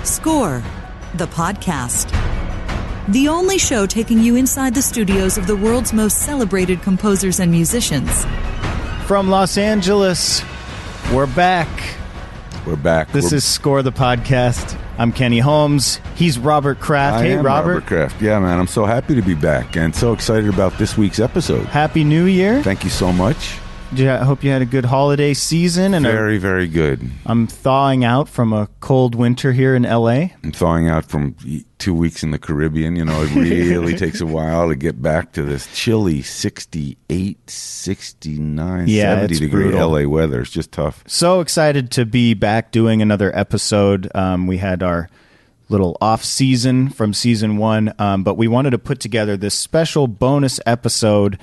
Score, the podcast. The only show taking you inside the studios of the world's most celebrated composers and musicians. From Los Angeles, we're back. We're back. This is Score, the podcast. I'm Kenny Holmes. He's Robert Kraft. Hey, Robert Kraft. Yeah, man, I'm so happy to be back and so excited about this week's episode. Happy New Year. Thank you so much. I hope you had a good holiday season. And very, very good. I'm thawing out from a cold winter here in L.A. I'm thawing out from 2 weeks in the Caribbean. You know, it really takes a while to get back to this chilly 68, 69, 70 degree brutal. L.A. weather. It's just tough. So excited to be back doing another episode. We had our little off season from season one, but we wanted to put together this special bonus episode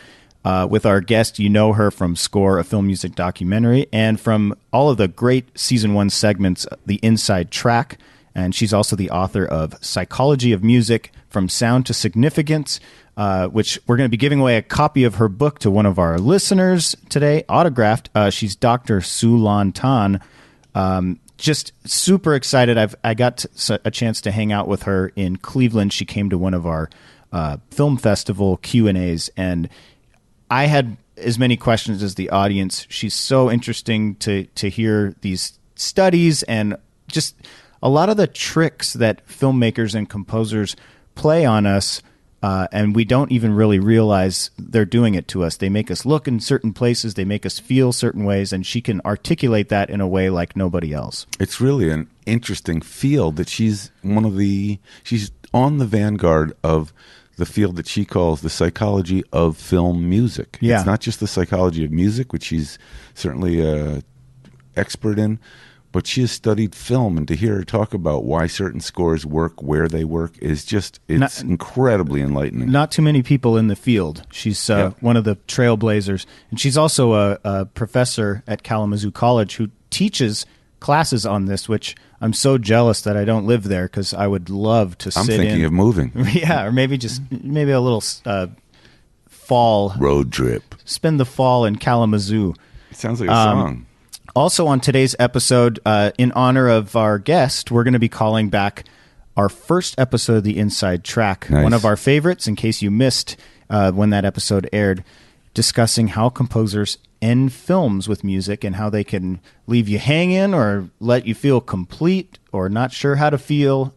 with our guest. You know her from Score, a film music documentary, and from all of the great season one segments, The Inside Track. And she's also the author of Psychology of Music, From Sound to Significance, which we're going to be giving away a copy of her book to one of our listeners today, autographed. She's Dr. Siu-Lan Tan. Just super excited. I got a chance to hang out with her in Cleveland. She came to one of our film festival Q&As, and I had as many questions as the audience. She's so interesting to hear these studies and just a lot of the tricks that filmmakers and composers play on us, and we don't even really realize they're doing it to us. They make us look in certain places, they make us feel certain ways, and she can articulate that in a way like nobody else. It's really an interesting field that she's on the vanguard of the field that she calls the psychology of film music. Yeah. It's not just the psychology of music, which she's certainly an expert in, but she has studied film, and to hear her talk about why certain scores work, where they work, it's incredibly enlightening. Not too many people in the field. She's one of the trailblazers, and she's also a professor at Kalamazoo College who teaches classes on this, which I'm so jealous that I don't live there because I would love to sit in. I'm thinking of moving. Yeah, or maybe a little fall road trip. Spend the fall in Kalamazoo. It sounds like a song. Also on today's episode, in honor of our guest, we're going to be calling back our first episode of The Inside Track, nice. One of our favorites, in case you missed when that episode aired, discussing how composers end films with music and how they can leave you hanging or let you feel complete or not sure how to feel.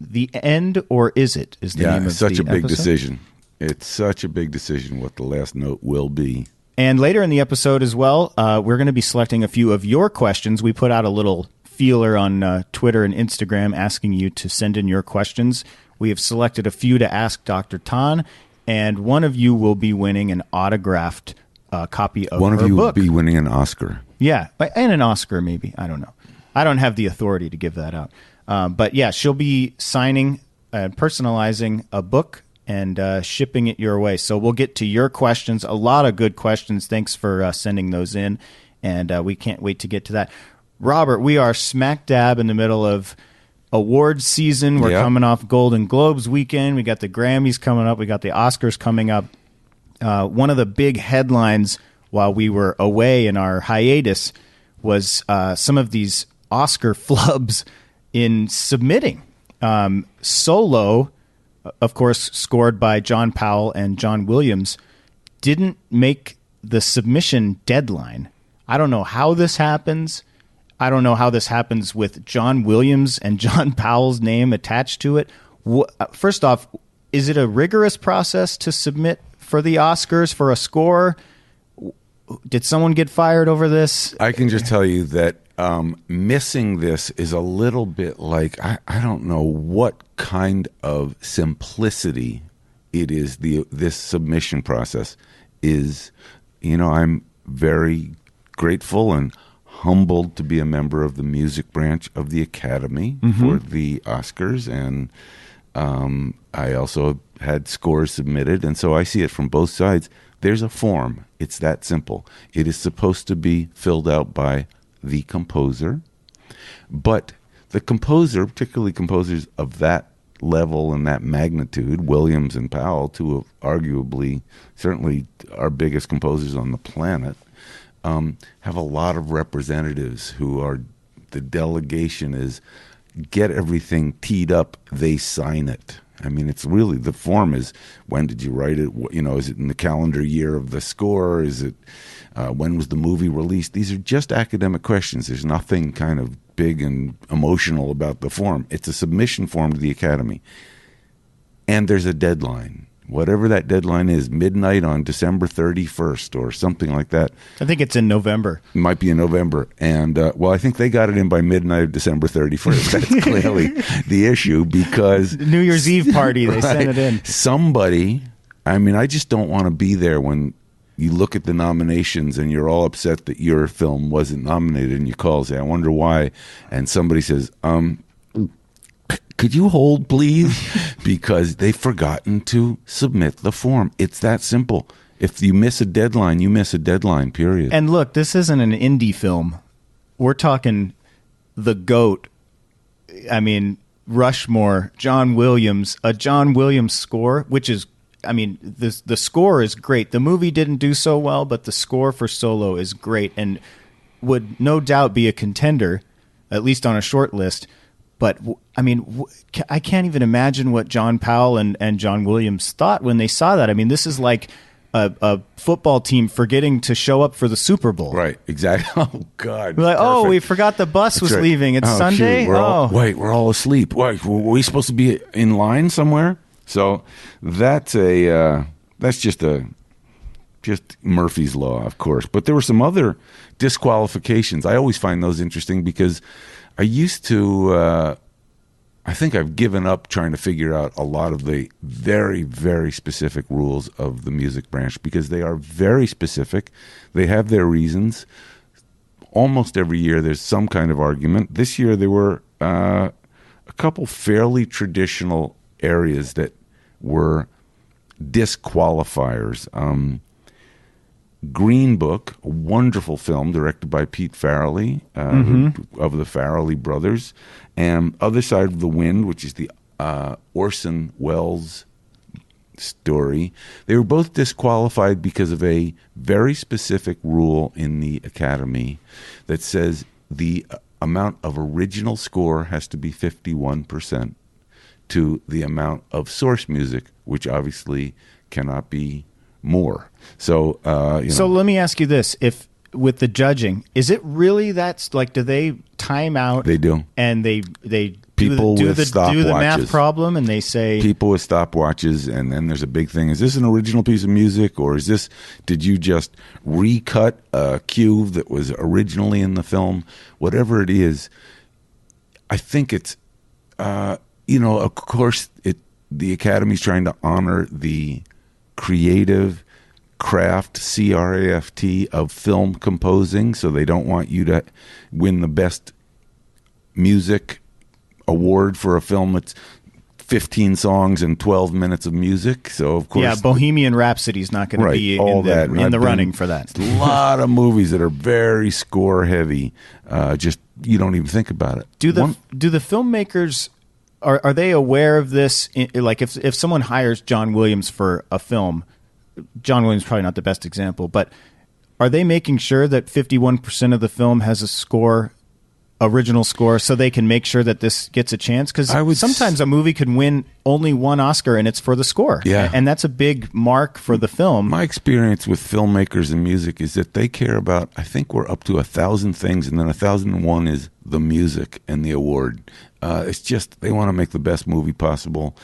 The end, or is it, is the name of the episode. It's such a big decision. It's such a big decision what the last note will be. And later in the episode as well, we're going to be selecting a few of your questions. We put out a little feeler on Twitter and Instagram asking you to send in your questions. We have selected a few to ask Dr. Tan, and one of you will be winning an autographed copy of her book. One of you will be winning an Oscar. Yeah, and an Oscar maybe. I don't know. I don't have the authority to give that out. But yeah, she'll be signing and personalizing a book and shipping it your way. So we'll get to your questions. A lot of good questions. Thanks for sending those in, and we can't wait to get to that. Robert, we are smack dab in the middle of awards season. We're coming off Golden Globes weekend. We got the Grammys coming up. We got the Oscars coming up. One of the big headlines while we were away in our hiatus was some of these Oscar flubs in submitting. Solo, of course, scored by John Powell and John Williams, didn't make the submission deadline. I don't know how this happens. I don't know how this happens with John Williams and John Powell's name attached to it. First off, is it a rigorous process to submit for the Oscars for a score? Did someone get fired over this? I can just tell you that missing this is a little bit like, I don't know what kind of simplicity it is, this submission process is. You know, I'm very grateful and humbled to be a member of the music branch of the Academy for the Oscars, and I also had scores submitted, and so I see it from both sides. There's a form. It's that simple. It is supposed to be filled out by the composer, but the composer, particularly composers of that level and that magnitude, Williams and Powell, two of arguably, certainly our biggest composers on the planet, have a lot of representatives who are, the delegation is get everything teed up, they sign it. I mean, it's really, the form is, when did you write it? Is it in the calendar year of the score? Is it, when was the movie released? These are just academic questions. There's nothing kind of big and emotional about the form. It's a submission form to the Academy. And there's a deadline. Whatever that deadline is, midnight on December 31st or something like that. I think it's in November. It might be in November. And, I think they got it in by midnight of December 31st. That's clearly the issue, because... New Year's Eve party, they sent it in. Somebody, I just don't want to be there when you look at the nominations and you're all upset that your film wasn't nominated, and you call and say, I wonder why. And somebody says, could you hold, please? Because they've forgotten to submit the form. It's that simple. If you miss a deadline, you miss a deadline, period. And look, this isn't an indie film. We're talking the GOAT. Rushmore, John Williams, a John Williams score, which is, the score is great. The movie didn't do so well, but the score for Solo is great and would no doubt be a contender, at least on a short list. But, I can't even imagine what John Powell and John Williams thought when they saw that. This is like a football team forgetting to show up for the Super Bowl. Right, exactly. Oh, God. We're like, we forgot the bus was leaving. It's Sunday? Shoot, we're all asleep. Wait, were we supposed to be in line somewhere? So that's just Murphy's Law, of course. But there were some other disqualifications. I always find those interesting because I used to, I think I've given up trying to figure out a lot of the very, very specific rules of the music branch, because they are very specific. They have their reasons. Almost every year there's some kind of argument. This year there were a couple fairly traditional areas that were disqualifiers. Green Book, a wonderful film directed by Pete Farrelly of the Farrelly brothers, and Other Side of the Wind, which is the Orson Welles story. They were both disqualified because of a very specific rule in the Academy that says the amount of original score has to be 51% to the amount of source music, which obviously cannot be more. So, So let me ask you this: if with the judging, is it really that's like, do they time out? They do, and they people do with the stopwatches. math problem, and they say people with stopwatches, and then there's a big thing: is this an original piece of music, or did you just recut a cue that was originally in the film? Whatever it is, I think it's, of course, the Academy's trying to honor the creative craft, CRAFT, of film composing, so they don't want you to win the best music award for a film that's 15 songs and 12 minutes of music. So, of course... Yeah, Bohemian Rhapsody's not going to be in the running for that. A lot of movies that are very score-heavy, just you don't even think about it. Do the filmmakers... Are they aware of this? Like, if someone hires John Williams for a film, John Williams is probably not the best example, but are they making sure that 51% of the film has a original score, so they can make sure that this gets a chance? Because sometimes a movie can win only one Oscar and it's for the score. Yeah. And that's a big mark for the film. My experience with filmmakers and music is that they care about, I think we're up to 1,000 things, and then 1,001 is the music and the award. It's just they want to make the best movie possible,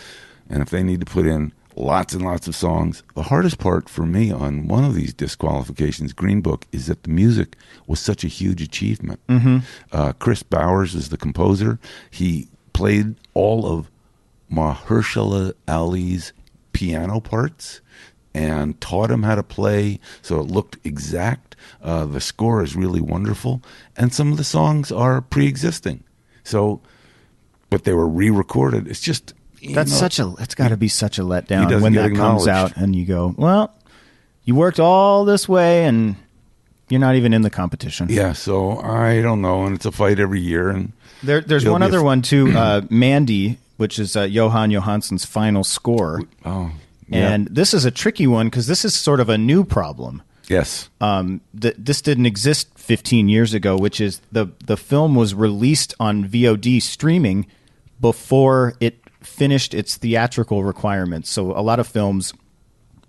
and if they need to put in lots and lots of songs. The hardest part for me on one of these disqualifications, Green Book, is that the music was such a huge achievement. Chris Bowers is the composer. He played all of Mahershala Ali's piano parts and taught him how to play, so it looked exact. The score is really wonderful, and some of the songs are pre-existing. So, but they were re-recorded. It's just... That's got to be such a letdown when that comes out and you go, well, you worked all this way and you're not even in the competition. Yeah, so I don't know, and it's a fight every year. And there's one other one too, Mandy, which is Johan Johansson's final score. Oh, yeah. And this is a tricky one because this is sort of a new problem. Yes. This didn't exist 15 years ago, which is the film was released on VOD streaming before it finished its theatrical requirements. So a lot of films,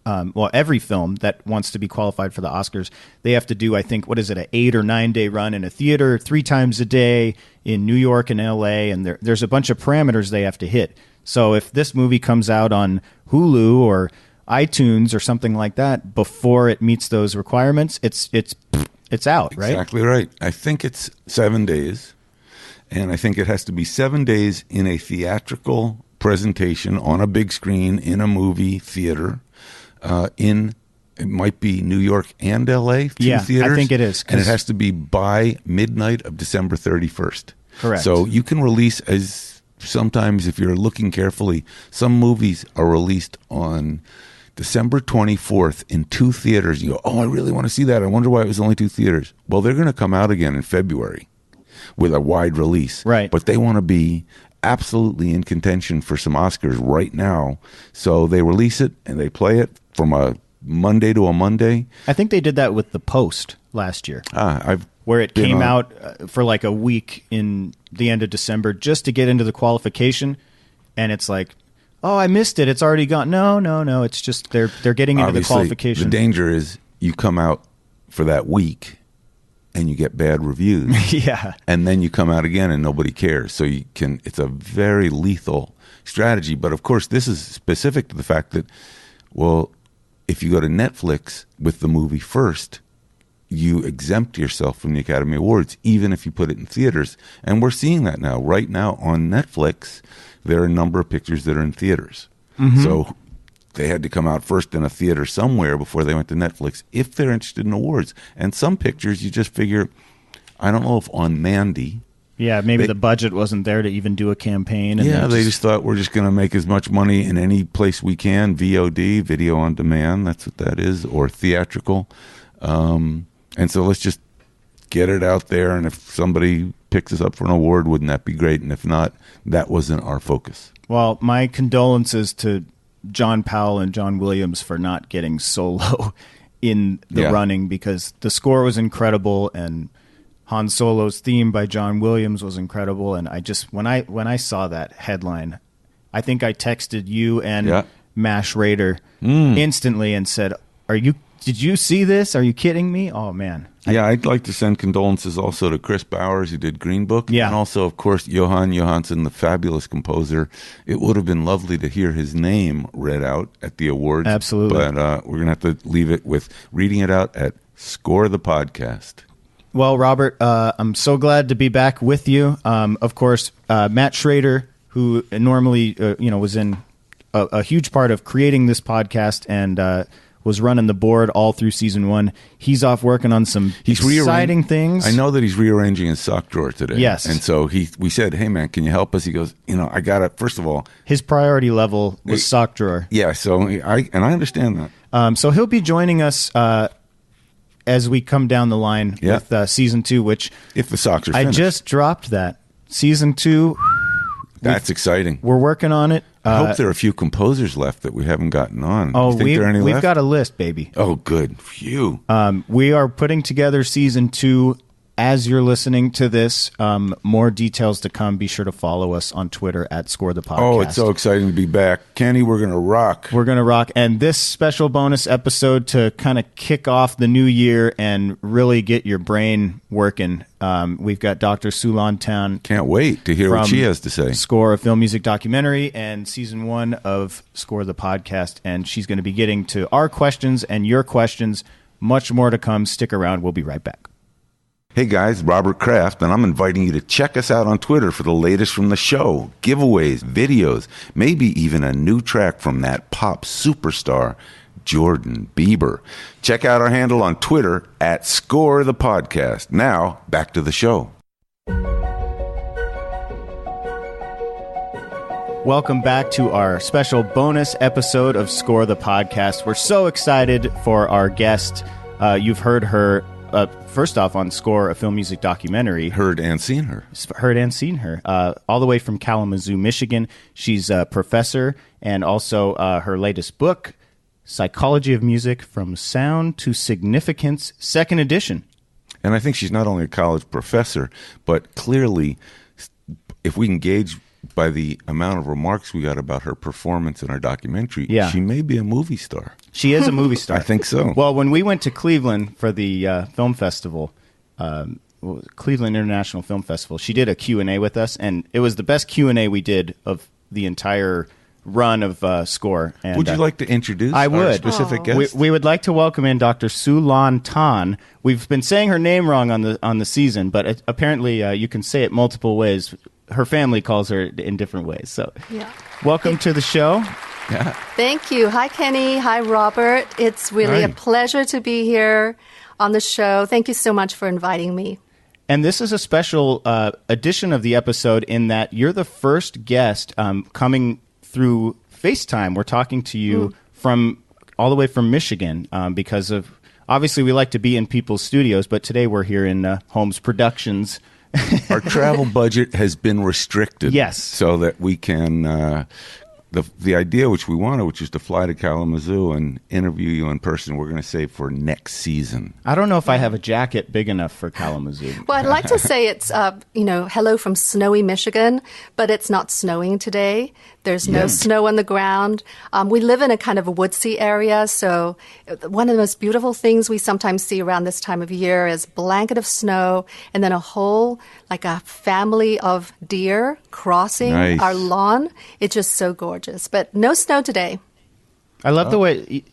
every film that wants to be qualified for the Oscars, they have to do, I think, an 8 or 9 day run in a theater 3 times a day in New York and LA, and there's a bunch of parameters they have to hit. So if this movie comes out on Hulu or iTunes or something like that before it meets those requirements, it's out, right? Exactly right. I think it's 7 days, and I think it has to be 7 days in a theatrical presentation on a big screen in a movie theater. It might be New York and LA, theaters. I think it is. And it has to be by midnight of December 31st. Correct. So you can release sometimes if you're looking carefully, some movies are released on December 24th in 2 theaters. You go, oh, I really want to see that. I wonder why it was only 2 theaters. Well, they're going to come out again in February with a wide release. Right. But they want to be absolutely in contention for some Oscars right now. So they release it and they play it from a Monday to a Monday. I think they did that with The Post last year. Where it came out for like a week in the end of December just to get into the qualification. And it's like, oh, I missed it. It's already gone. No. It's just they're getting into the qualification. The danger is you come out for that week and you get bad reviews. Yeah. And then you come out again and nobody cares. So it's a very lethal strategy. But of course, this is specific to the fact that, well, if you go to Netflix with the movie first, you exempt yourself from the Academy Awards, even if you put it in theaters. And we're seeing that now. Right now on Netflix, there are a number of pictures that are in theaters. Mm-hmm. So they had to come out first in a theater somewhere before they went to Netflix if they're interested in awards. And some pictures you just figure, I don't know if on Mandy. Yeah, maybe the budget wasn't there to even do a campaign. And they just thought we're just going to make as much money in any place we can. VOD, video on demand, that's what that is, or theatrical. And so let's just get it out there. And if somebody picks us up for an award, wouldn't that be great? And if not, that wasn't our focus. Well, my condolences to John Powell and John Williams for not getting Solo in the running, because the score was incredible and Han Solo's theme by John Williams was incredible. And I just, when I saw that headline, I think I texted you and Matt Schrader instantly and said, did you see this? Are you kidding me? Oh, man. Yeah, I'd like to send condolences also to Chris Bowers, who did Green Book. Yeah. And also, of course, Johan Johansson, the fabulous composer. It would have been lovely to hear his name read out at the awards. Absolutely. But we're going to have to leave it with reading it out at Score the Podcast. Well, Robert, I'm so glad to be back with you. Of course, Matt Schrader, who normally was in a huge part of creating this podcast and was running the board all through season 1. He's off working on some exciting things. I know that he's rearranging his sock drawer today. Yes. And so we said, hey, man, can you help us? He goes, I got to, first of all. His priority level was sock drawer. Yeah, so I understand that. So he'll be joining us as we come down the line with season 2, which if the socks are finished. I just dropped that. Season 2. That's exciting. We're working on it. I hope there are a few composers left that we haven't gotten on. Oh, we've left? Got a list, baby. Oh, good. Phew. We are putting together season 2 as you're listening to this. More details to come. Be sure to follow us on Twitter at Score the Podcast. Oh, it's so exciting to be back. Kenny, we're going to rock. We're going to rock. And this special bonus episode to kind of kick off the new year and really get your brain working. We've got Dr. Siu-Lan Town. Can't wait to hear what she has to say. Score, a film music documentary, and season 1 of Score the Podcast. And she's going to be getting to our questions and your questions. Much more to come. Stick around. We'll be right back. Hey guys, Robert Kraft, and I'm inviting you to check us out on Twitter for the latest from the show, giveaways, videos, maybe even a new track from that pop superstar, Jordan Bieber. Check out our handle on Twitter at Score the Podcast. Now, back to the show. Welcome back to our special bonus episode of Score the Podcast. We're so excited for our guest. You've heard her first off on Score, a film music documentary. Heard and seen her. All the way from Kalamazoo, Michigan. She's a professor, and also her latest book, Psychology of Music from Sound to Significance, second edition. And I think she's not only a college professor, but clearly, if we can gauge by the amount of remarks we got about her performance in our documentary, she may be a movie star. She is a movie star. I think so. Well, when we went to Cleveland for the film festival, Cleveland International Film Festival, she did a Q&A with us, and it was the best Q&A we did of the entire run of Score. And, would you like to introduce our specific guest? We would like to welcome in Dr. Siu-Lan Tan. We've been saying her name wrong on the season, but apparently you can say it multiple ways. Her family calls her in different ways. So welcome to the show. Yeah. Thank you. Hi, Kenny. Hi, Robert. It's really a pleasure to be here on the show. Thank you so much for inviting me. And this is a special edition of the episode in that you're the first guest coming through FaceTime. We're talking to you from all the way from Michigan because of, obviously we like to be in people's studios, but today we're here in Holmes Productions. Our travel budget has been restricted. Yes. So that we can... The idea which we wanted, which is to fly to Kalamazoo and interview you in person, we're going to save for next season. I don't know if I have a jacket big enough for Kalamazoo. Well, I'd like to say it's, hello from snowy Michigan, but it's not snowing today. There's no snow on the ground. We live in a kind of a woodsy area, so one of the most beautiful things we sometimes see around this time of year is a blanket of snow and then a whole, like a family of deer crossing our lawn. It's just so gorgeous. But no snow today. I love the way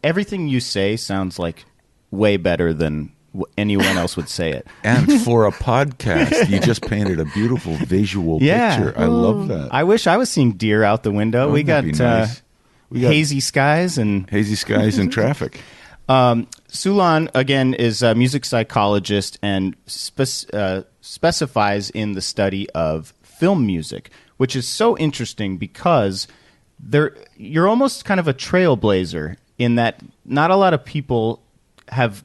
everything you say sounds like way better than anyone else would say it. And for a podcast, you just painted a beautiful visual picture. I love that. I wish I was seeing deer out the window. We got, nice. We got hazy skies and traffic. Siu-Lan, again, is a music psychologist and specifies in the study of film music, which is so interesting because you're almost kind of a trailblazer in that not a lot of people have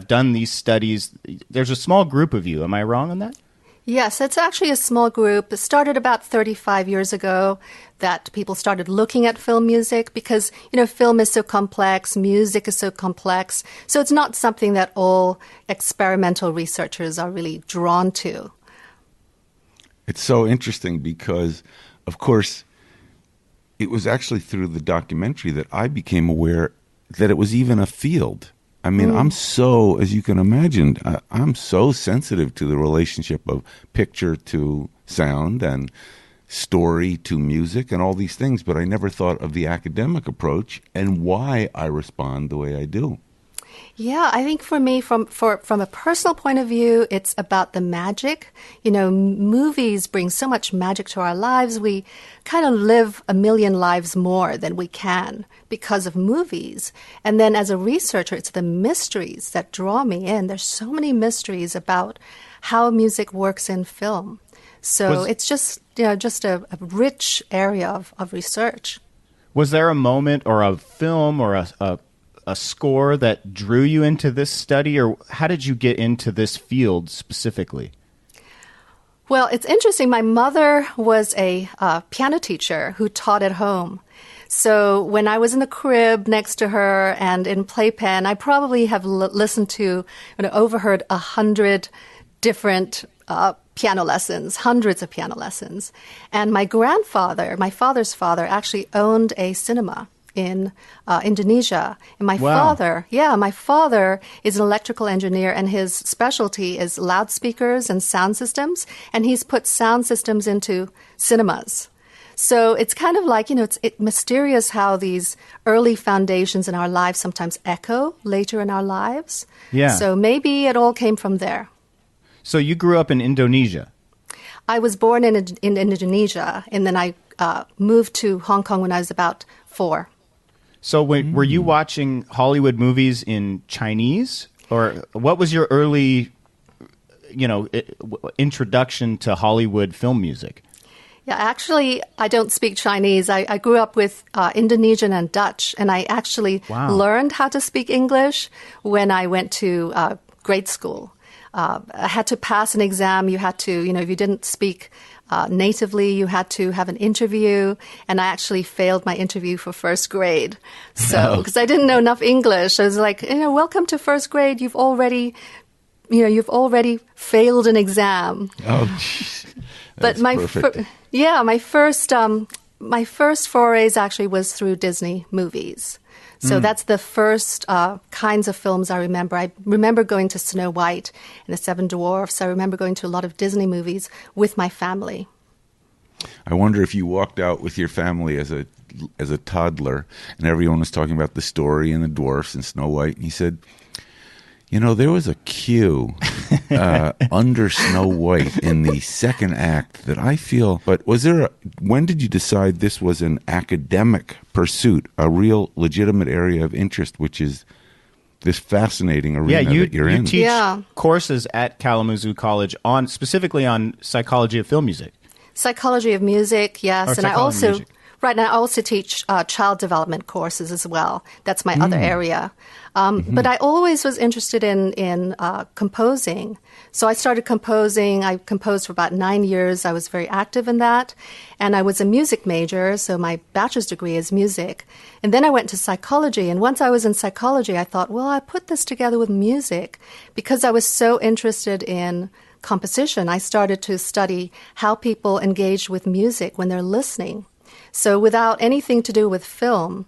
done these studies. There's a small group of you. Am I wrong on that? Yes, it's actually a small group. It started about 35 years ago that people started looking at film music because, film is so complex, music is so complex. So it's not something that all experimental researchers are really drawn to. It's so interesting because, of course, it was actually through the documentary that I became aware that it was even a field. I mean, I'm so, as you can imagine, I'm so sensitive to the relationship of picture to sound and story to music and all these things, but I never thought of the academic approach and why I respond the way I do. Yeah, I think for me, from a personal point of view, it's about the magic. Movies bring so much magic to our lives. We kind of live a million lives more than we can because of movies. And then as a researcher, it's the mysteries that draw me in. There's so many mysteries about how music works in film. So it's just a rich area of research. Was there a moment or a film or a score that drew you into this study, or how did you get into this field specifically? Well, it's interesting. My mother was a piano teacher who taught at home. So when I was in the crib next to her and in playpen, I probably have listened to, overheard 100 different piano lessons, hundreds of piano lessons. And my father's father, actually owned a cinema in Indonesia. And my father is an electrical engineer, and his specialty is loudspeakers and sound systems. And he's put sound systems into cinemas. So it's kind of like, it's mysterious how these early foundations in our lives sometimes echo later in our lives. Yeah. So maybe it all came from there. So you grew up in Indonesia? I was born in Indonesia, and then I moved to Hong Kong when I was about 4. So were you watching Hollywood movies in Chinese? Or what was your early, introduction to Hollywood film music? Yeah, actually, I don't speak Chinese. I grew up with Indonesian and Dutch, and I actually learned how to speak English when I went to grade school. I had to pass an exam. You had to, if you didn't speak natively, you had to have an interview. And I actually failed my interview for first grade. So, because I didn't know enough English, I was like, welcome to first grade. You've already failed an exam. But my first forays actually was through Disney movies. So that's the first kinds of films I remember. I remember going to Snow White and the Seven Dwarfs. I remember going to a lot of Disney movies with my family. I wonder if you walked out with your family as a toddler and everyone was talking about the story and the dwarfs and Snow White, and you said, there was a cue under Snow White in the second act that I feel, but when did you decide this was an academic pursuit, a real legitimate area of interest, which is this fascinating arena that you're in? You teach courses at Kalamazoo College specifically on psychology of film music. Psychology of music, yes. Or and I also... music. Right, and I also teach child development courses as well. That's my other area. But I always was interested in composing. So I started composing. I composed for about 9 years. I was very active in that. And I was a music major, so my bachelor's degree is music. And then I went to psychology. And once I was in psychology, I thought, well, I put this together with music because I was so interested in composition. I started to study how people engage with music when they're listening. So without anything to do with film.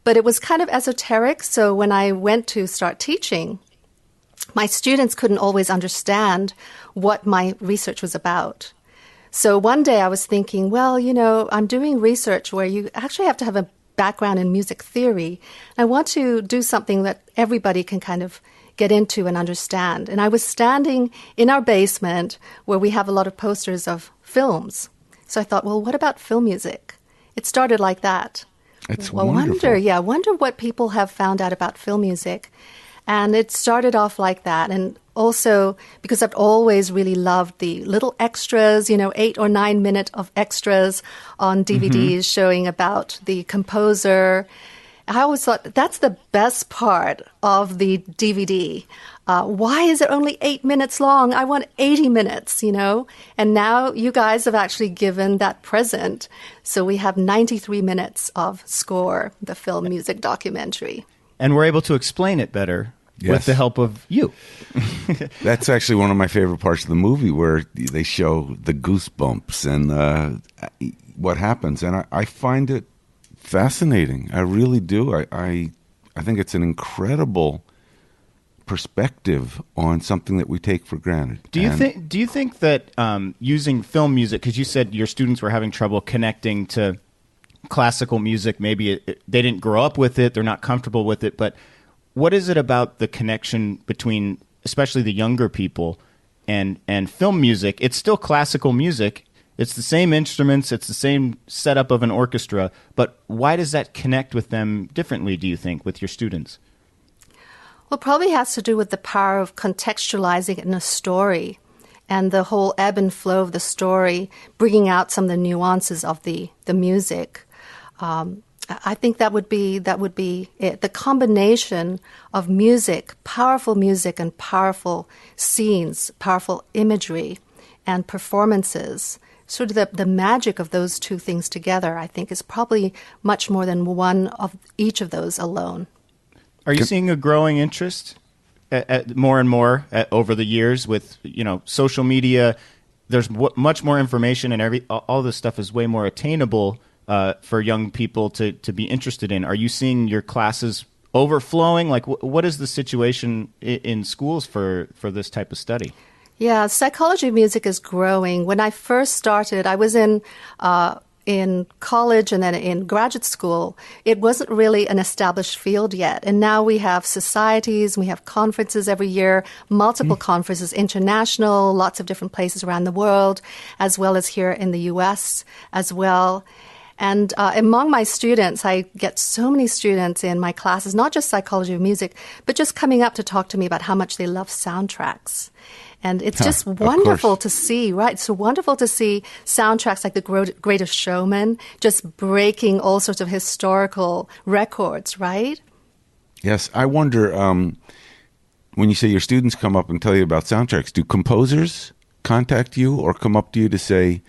But it was kind of esoteric. So when I went to start teaching, my students couldn't always understand what my research was about. So one day I was thinking, well, I'm doing research where you actually have to have a background in music theory. I want to do something that everybody can kind of get into and understand. And I was standing in our basement where we have a lot of posters of films. So I thought, well, what about film music? It started like that. It's wonderful. wonderful. Wonder what people have found out about film music. And it started off like that. And also because I've always really loved the little extras, 8 or 9 minutes of extras on DVDs showing about the composer. I always thought that's the best part of the DVD. Why is it only 8 minutes long? I want 80 minutes, And now you guys have actually given that present. So we have 93 minutes of Score, the film music documentary. And we're able to explain it better with the help of you. That's actually one of my favorite parts of the movie where they show the goosebumps and what happens. And I find it fascinating. I really do. I think it's an incredible perspective on something that we take for granted. Do you think that using film music, because you said your students were having trouble connecting to classical music, maybe they didn't grow up with it, they're not comfortable with it, but what is it about the connection between especially the younger people and film music? It's still classical music. It's the same instruments, it's the same setup of an orchestra, but why does that connect with them differently, do you think, with your students? Well, it probably has to do with the power of contextualizing it in a story and the whole ebb and flow of the story, bringing out some of the nuances of the music. I think that would be it. The combination of music, powerful music and powerful scenes, powerful imagery and performances, sort of the magic of those two things together, I think, is probably much more than one of each of those alone. Are you seeing a growing interest at more and more over the years with social media? There's much more information, and all this stuff is way more attainable for young people to be interested in. Are you seeing your classes overflowing? Like, what is the situation in schools for this type of study? Yeah, psychology of music is growing. When I first started, I was in college and then in graduate school. It wasn't really an established field yet. And now we have societies, we have conferences every year, multiple conferences, international, lots of different places around the world, as well as here in the U.S. as well. And among my students, I get so many students in my classes, not just psychology of music, but just coming up to talk to me about how much they love soundtracks. And it's just wonderful to see, right? It's so wonderful to see soundtracks like The Greatest Showman just breaking all sorts of historical records, right? Yes, I wonder, when you say your students come up and tell you about soundtracks, do composers contact you or come up to you to say,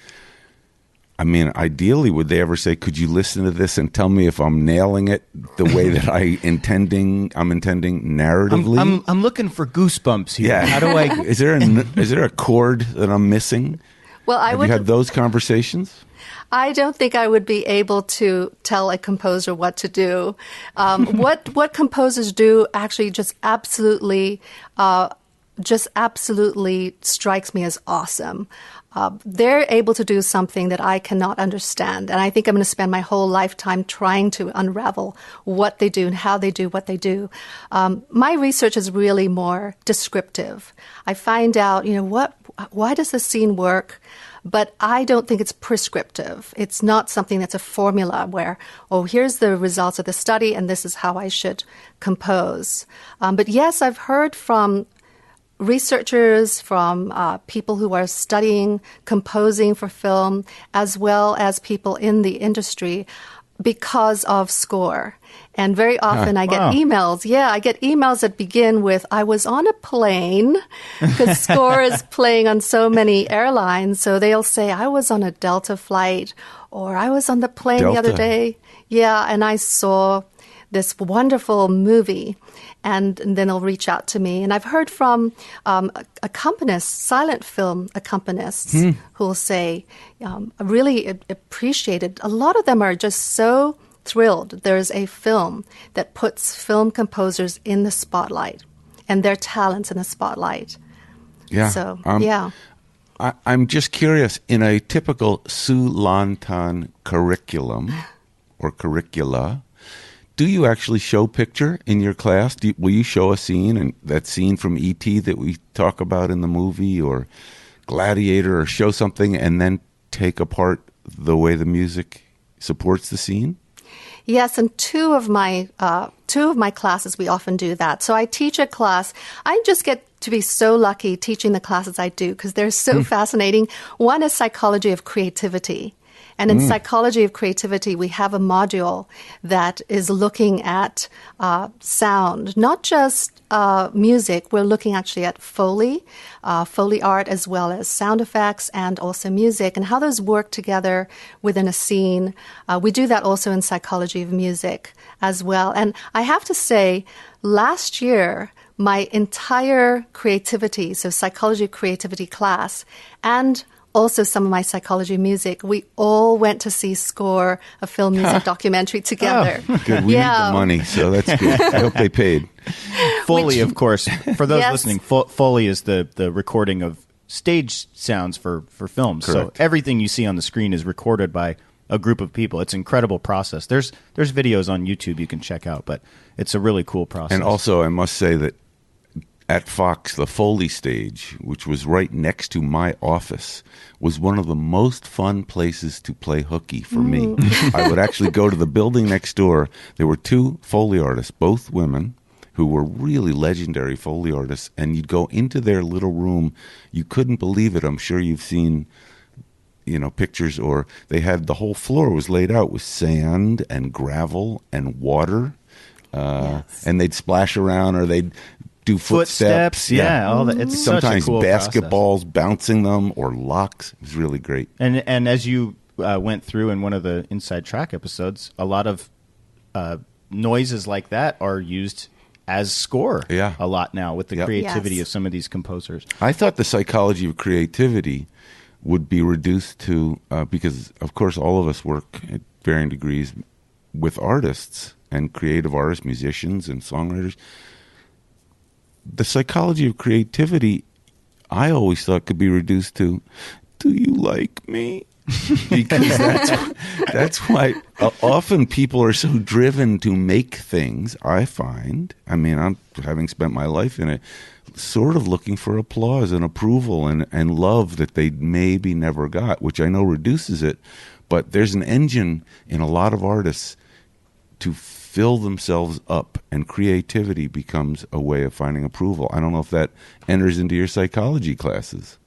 I mean, ideally, would they ever say, could you listen to this and tell me if I'm nailing it the way that I'm intending narratively? I'm looking for goosebumps here. Yeah. How do I? Is there a chord that I'm missing? Well, Have you had those conversations? I don't think I would be able to tell a composer what to do. What composers do actually just absolutely strikes me as awesome. They're able to do something that I cannot understand. And I think I'm going to spend my whole lifetime trying to unravel what they do and how they do what they do. My research is really more descriptive. I find out, why does this scene work? But I don't think it's prescriptive. It's not something that's a formula where, here's the results of the study and this is how I should compose. But yes, I've heard from researchers, from people who are studying composing for film, as well as people in the industry because of score. And very often I get emails. Yeah, I get emails that begin with, I was on a plane, because score is playing on so many airlines. So they'll say, I was on a Delta flight, or I was on the plane the other day. Yeah, and I saw this wonderful movie. And then they'll reach out to me. And I've heard from accompanists, silent film accompanists, who will say, I really appreciated. A lot of them are just so thrilled. There's a film that puts film composers in the spotlight and their talents in the spotlight. Yeah. So, I'm just curious, in a typical Siu-Lan curriculum or curricula, do you actually show picture in your class? Will you show a scene, and that scene from E.T. that we talk about in the movie, or Gladiator, or show something and then take apart the way the music supports the scene? Yes, and two of my classes, we often do that. So I teach a class. I just get to be so lucky teaching the classes I do because they're so fascinating. One is psychology of creativity. And in Psychology of Creativity, we have a module that is looking at sound, not just music. We're looking actually at Foley art, as well as sound effects and also music, and how those work together within a scene. We do that also in Psychology of Music as well. And I have to say, last year, my entire creativity, so Psychology of Creativity class, and also some of my psychology of music, we all went to see Score, a film music documentary together. Oh, good. We need the money, so that's good. I hope they paid. Foley, of course. For those listening, Foley is the recording of stage sounds for films. Correct. So everything you see on the screen is recorded by a group of people. It's an incredible process. There's videos on YouTube you can check out, but it's a really cool process. And also, I must say that at Fox, the Foley stage, which was right next to my office, was one of the most fun places to play hooky for me. I would actually go to the building next door. There were two Foley artists, both women, who were really legendary Foley artists, and you'd go into their little room. You couldn't believe it. I'm sure you've seen pictures, or they had the whole floor was laid out with sand and gravel and water, and they'd splash around, or they'd do footsteps. All that. It's sometimes such a cool basketballs, process. Bouncing them, or locks. It was really great. And as you went through in one of the Inside Track episodes, a lot of noises like that are used as score a lot now with the creativity of some of these composers. I thought the Psychology of Creativity would be reduced to, because of course all of us work at varying degrees with artists and creative artists, musicians and songwriters. The Psychology of Creativity, I always thought, could be reduced to, do you like me? Because that's why often people are so driven to make things, I find. I mean, I'm having spent my life in it, sort of looking for applause and approval and love that they maybe never got, which I know reduces it. But there's an engine in a lot of artists to fill themselves up, and creativity becomes a way of finding approval. I don't know if that enters into your psychology classes.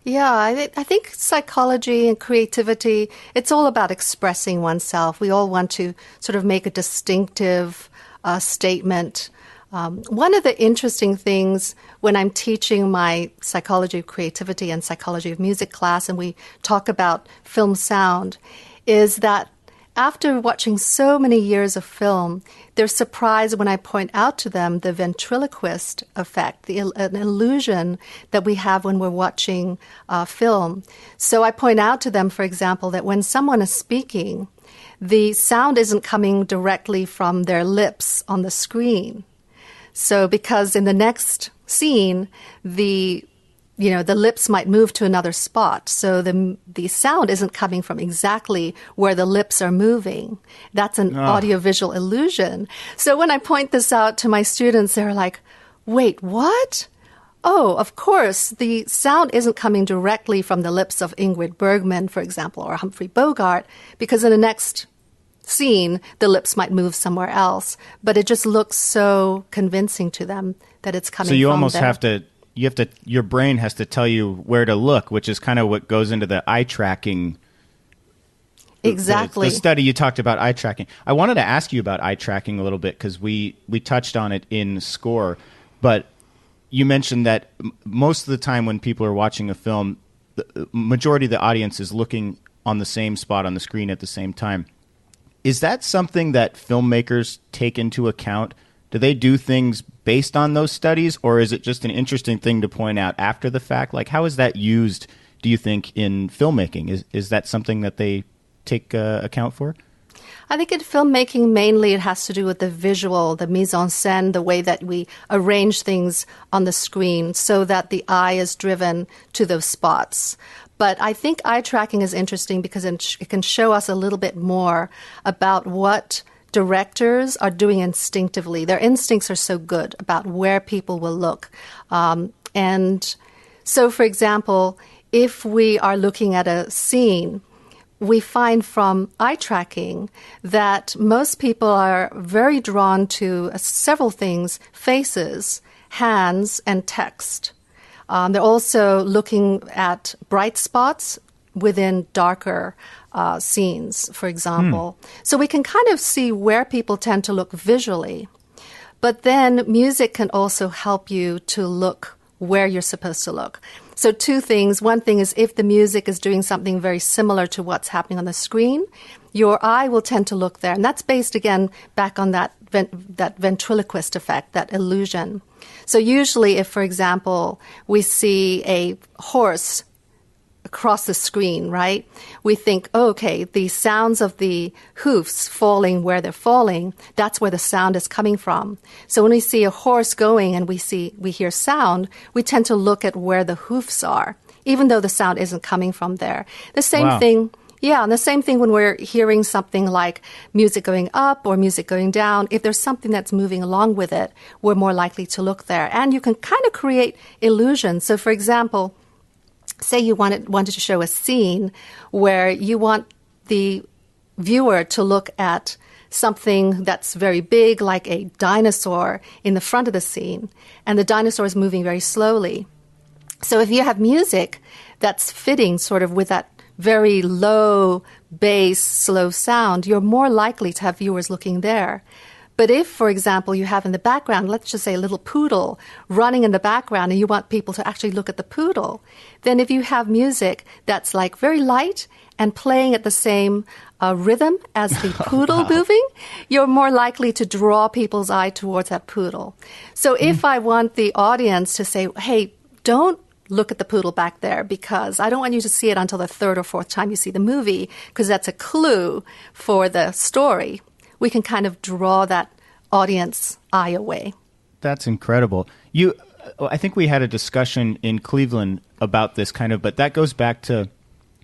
Yeah, I think psychology and creativity, it's all about expressing oneself. We all want to sort of make a distinctive statement One of the interesting things when I'm teaching my psychology of creativity and psychology of music class, and we talk about film sound, is that after watching so many years of film, they're surprised when I point out to them the ventriloquist effect, an illusion that we have when we're watching film. So I point out to them, for example, that when someone is speaking, the sound isn't coming directly from their lips on the screen. So because in the next scene, the lips might move to another spot. So the sound isn't coming from exactly where the lips are moving. That's an audiovisual illusion. So when I point this out to my students, they're like, wait, what? Oh, of course, the sound isn't coming directly from the lips of Ingrid Bergman, for example, or Humphrey Bogart, because in the next scene, the lips might move somewhere else. But it just looks so convincing to them that it's coming from there. So you almost have to... your brain has to tell you where to look, which is kind of what goes into the eye tracking. Exactly. The study you talked about eye tracking. I wanted to ask you about eye tracking a little bit because we touched on it in Score, but you mentioned that most of the time when people are watching a film, the majority of the audience is looking on the same spot on the screen at the same time. Is that something that filmmakers take into account? Do they do things based on those studies, or is it just an interesting thing to point out after the fact? Like, how is that used, do you think, in filmmaking? Is that something that they take account for? I think in filmmaking, mainly it has to do with the visual, the mise en scène, the way that we arrange things on the screen so that the eye is driven to those spots. But I think eye tracking is interesting because it can show us a little bit more about what directors are doing instinctively. Their instincts are so good about where people will look. And so, for example, if we are looking at a scene, we find from eye tracking that most people are very drawn to several things: faces, hands, and text. They're also looking at bright spots within darker scenes, for example. So we can kind of see where people tend to look visually. But then music can also help you to look where you're supposed to look. So two things. One thing is if the music is doing something very similar to what's happening on the screen, your eye will tend to look there. And that's based, again, back on that ventriloquist effect, that illusion. So usually if, for example, we see a horse across the screen, right? We think, oh, okay, the sounds of the hoofs falling where they're falling, that's where the sound is coming from. So when we see a horse going and we hear sound, we tend to look at where the hoofs are, even though the sound isn't coming from there. The same thing. Yeah, and the same thing when we're hearing something like music going up or music going down. If there's something that's moving along with it, we're more likely to look there. And you can kind of create illusions. So, for example, say you wanted to show a scene where you want the viewer to look at something that's very big, like a dinosaur in the front of the scene, and the dinosaur is moving very slowly. So if you have music that's fitting sort of with that very low bass, slow sound, you're more likely to have viewers looking there. But if, for example, you have in the background, let's just say a little poodle running in the background and you want people to actually look at the poodle, then if you have music that's like very light and playing at the same rhythm as the poodle moving, you're more likely to draw people's eye towards that poodle. So if I want the audience to say, hey, don't look at the poodle back there because I don't want you to see it until the third or fourth time you see the movie because that's a clue for the story, we can kind of draw that audience eye away. That's incredible. I think we had a discussion in Cleveland about this kind of, but that goes back to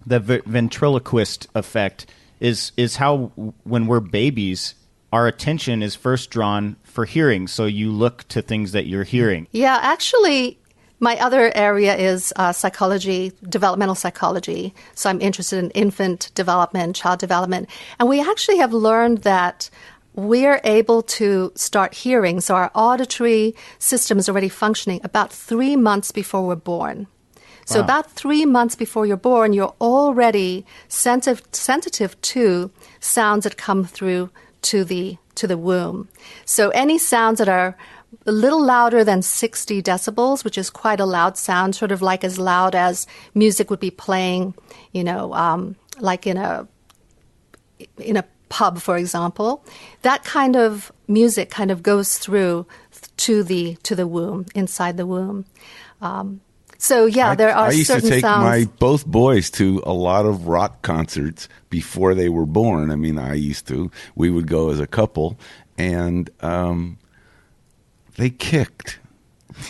the ventriloquist effect is how when we're babies, our attention is first drawn for hearing. So you look to things that you're hearing. Yeah, actually, my other area is psychology, developmental psychology. So I'm interested in infant development, child development. And we actually have learned that we're able to start hearing. So our auditory system is already functioning about 3 months before we're born. So about 3 months before you're born, you're already sensitive to sounds that come through to the womb. So any sounds that are a little louder than 60 decibels, which is quite a loud sound, sort of like as loud as music would be playing, like in a pub, for example. That kind of music kind of goes through to the womb, inside the womb. There are certain sounds. I used to take my both boys to a lot of rock concerts before they were born. I mean, we would go as a couple, and they kicked.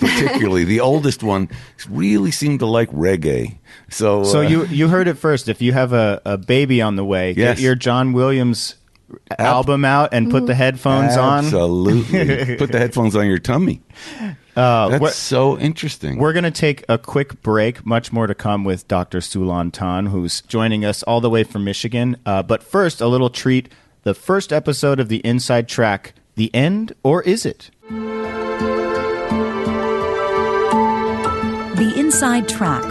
Particularly, the oldest one really seemed to like reggae. So you heard it first. If you have a baby on the way, yes. Get your John Williams album out and put the headphones on. Absolutely. Put the headphones on your tummy. That's so interesting. We're going to take a quick break. Much more to come with Dr. Siu-Lan Tan, who's joining us all the way from Michigan. But first, a little treat. The first episode of the Inside Track, The End, or Is It? The Inside Track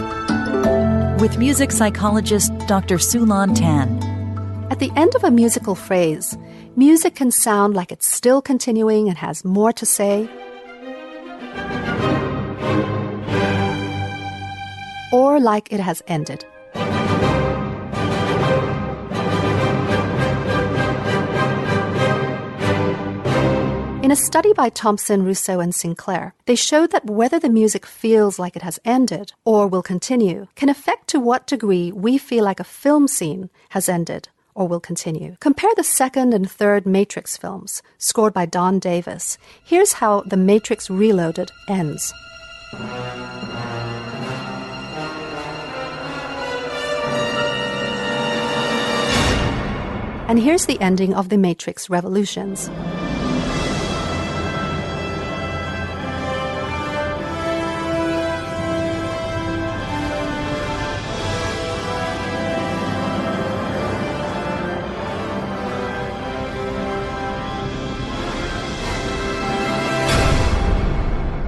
with music psychologist Dr. Siu-Lan Tan. At the end of a musical phrase, music can sound like it's still continuing and has more to say, or like it has ended. In a study by Thompson, Rousseau, and Sinclair, they showed that whether the music feels like it has ended or will continue can affect to what degree we feel like a film scene has ended or will continue. Compare the second and third Matrix films, scored by Don Davis. Here's how The Matrix Reloaded ends. And here's the ending of The Matrix Revolutions.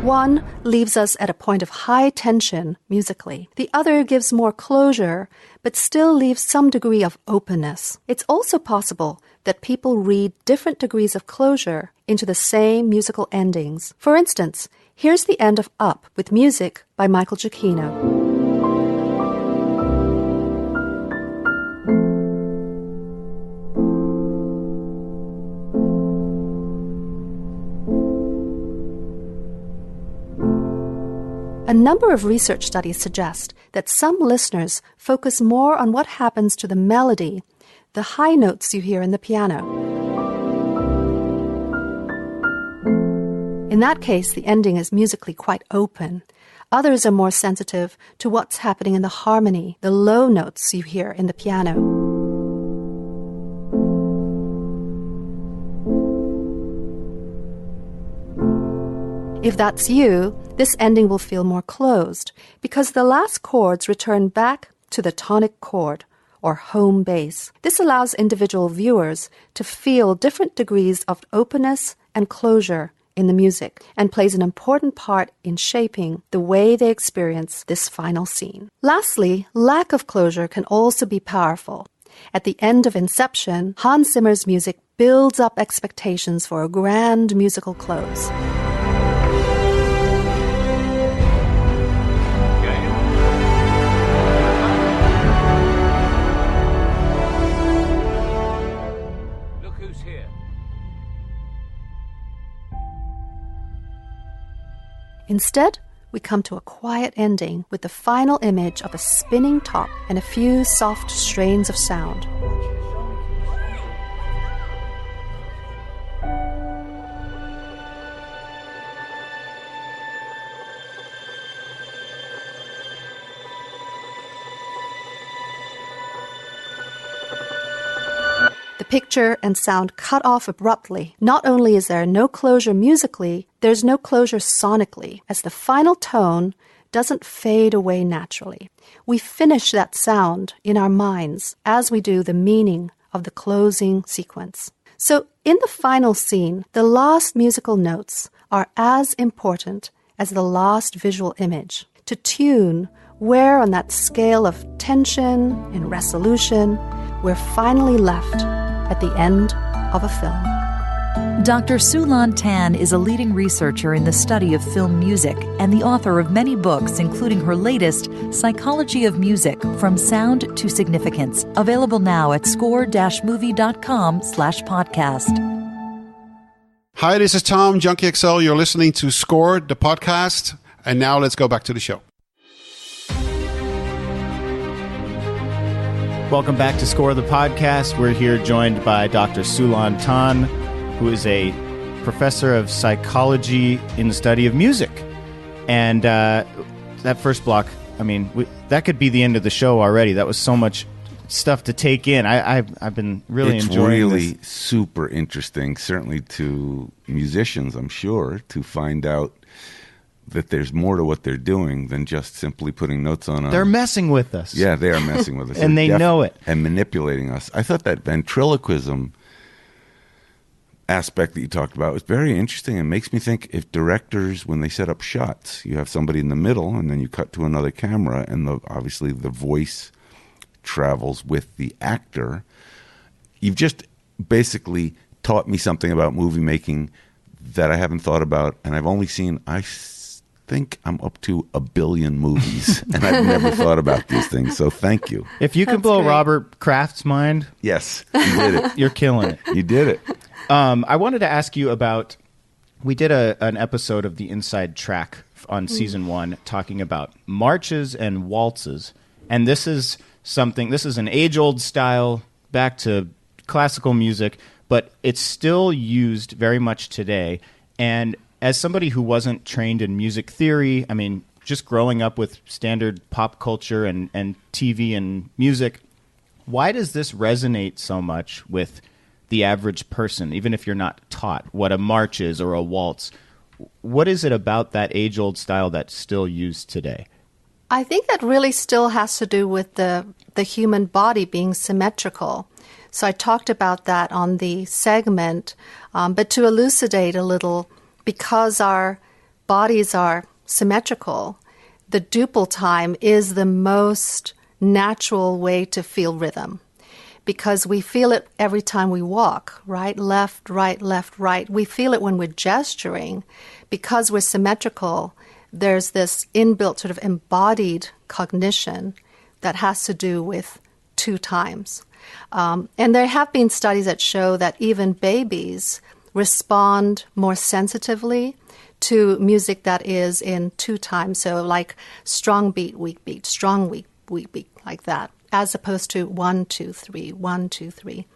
One leaves us at a point of high tension musically. The other gives more closure, but still leaves some degree of openness. It's also possible that people read different degrees of closure into the same musical endings. For instance, here's the end of Up with music by Michael Giacchino. A number of research studies suggest that some listeners focus more on what happens to the melody, the high notes you hear in the piano. In that case, the ending is musically quite open. Others are more sensitive to what's happening in the harmony, the low notes you hear in the piano. If that's you, this ending will feel more closed because the last chords return back to the tonic chord or home base. This allows individual viewers to feel different degrees of openness and closure in the music and plays an important part in shaping the way they experience this final scene. Lastly, lack of closure can also be powerful. At the end of Inception, Hans Zimmer's music builds up expectations for a grand musical close. Instead, we come to a quiet ending with the final image of a spinning top and a few soft strains of sound. The picture and sound cut off abruptly. Not only is there no closure musically, there's no closure sonically, as the final tone doesn't fade away naturally. We finish that sound in our minds as we do the meaning of the closing sequence. So in the final scene, the last musical notes are as important as the last visual image. To tune where on that scale of tension and resolution we're finally left at the end of a film. Dr. Siu-Lan Tan is a leading researcher in the study of film music and the author of many books, including her latest, Psychology of Music, From Sound to Significance, available now at score-movie.com/podcast. Hi, this is Tom, Junkie XL. You're listening to Score, the podcast. And now let's go back to the show. Welcome back to Score the Podcast. We're here joined by Dr. Siu-Lan Tan, who is a professor of psychology in the study of music. And that first block, I mean, that could be the end of the show already. That was so much stuff to take in. I've been really enjoying It's really this. super interesting, certainly to musicians, I'm sure, to find out that there's more to what they're doing than just simply putting notes on a... They're messing with us. Yeah, they are messing with us. And they know it. And manipulating us. I thought that ventriloquism aspect that you talked about was very interesting and makes me think if directors, when they set up shots, you have somebody in the middle and then you cut to another camera and obviously the voice travels with the actor. You've just basically taught me something about movie making that I haven't thought about, and I've only seen, I think I'm up to 1 billion movies, and I've never thought about these things, so thank you. If you can That's blow great. Robert Kraft's mind, Yes, you did it. you're killing it. You did it. I wanted to ask you about, we did an episode of the Inside Track on season 1 talking about marches and waltzes, and this is an age-old style back to classical music, but it's still used very much today. And as somebody who wasn't trained in music theory, I mean, just growing up with standard pop culture and TV and music, why does this resonate so much with the average person, even if you're not taught what a march is or a waltz? What is it about that age-old style that's still used today? I think that really still has to do with the human body being symmetrical. So I talked about that on the segment, but to elucidate a little, because our bodies are symmetrical, the duple time is the most natural way to feel rhythm, because we feel it every time we walk, right? Left, right. We feel it when we're gesturing. Because we're symmetrical, there's this inbuilt sort of embodied cognition that has to do with 2 times. And there have been studies that show that even babies respond more sensitively to music that is in 2 times. So like strong beat, weak beat, strong, weak beat, like that, as opposed to 1, 2, 3, 1, 2, 3.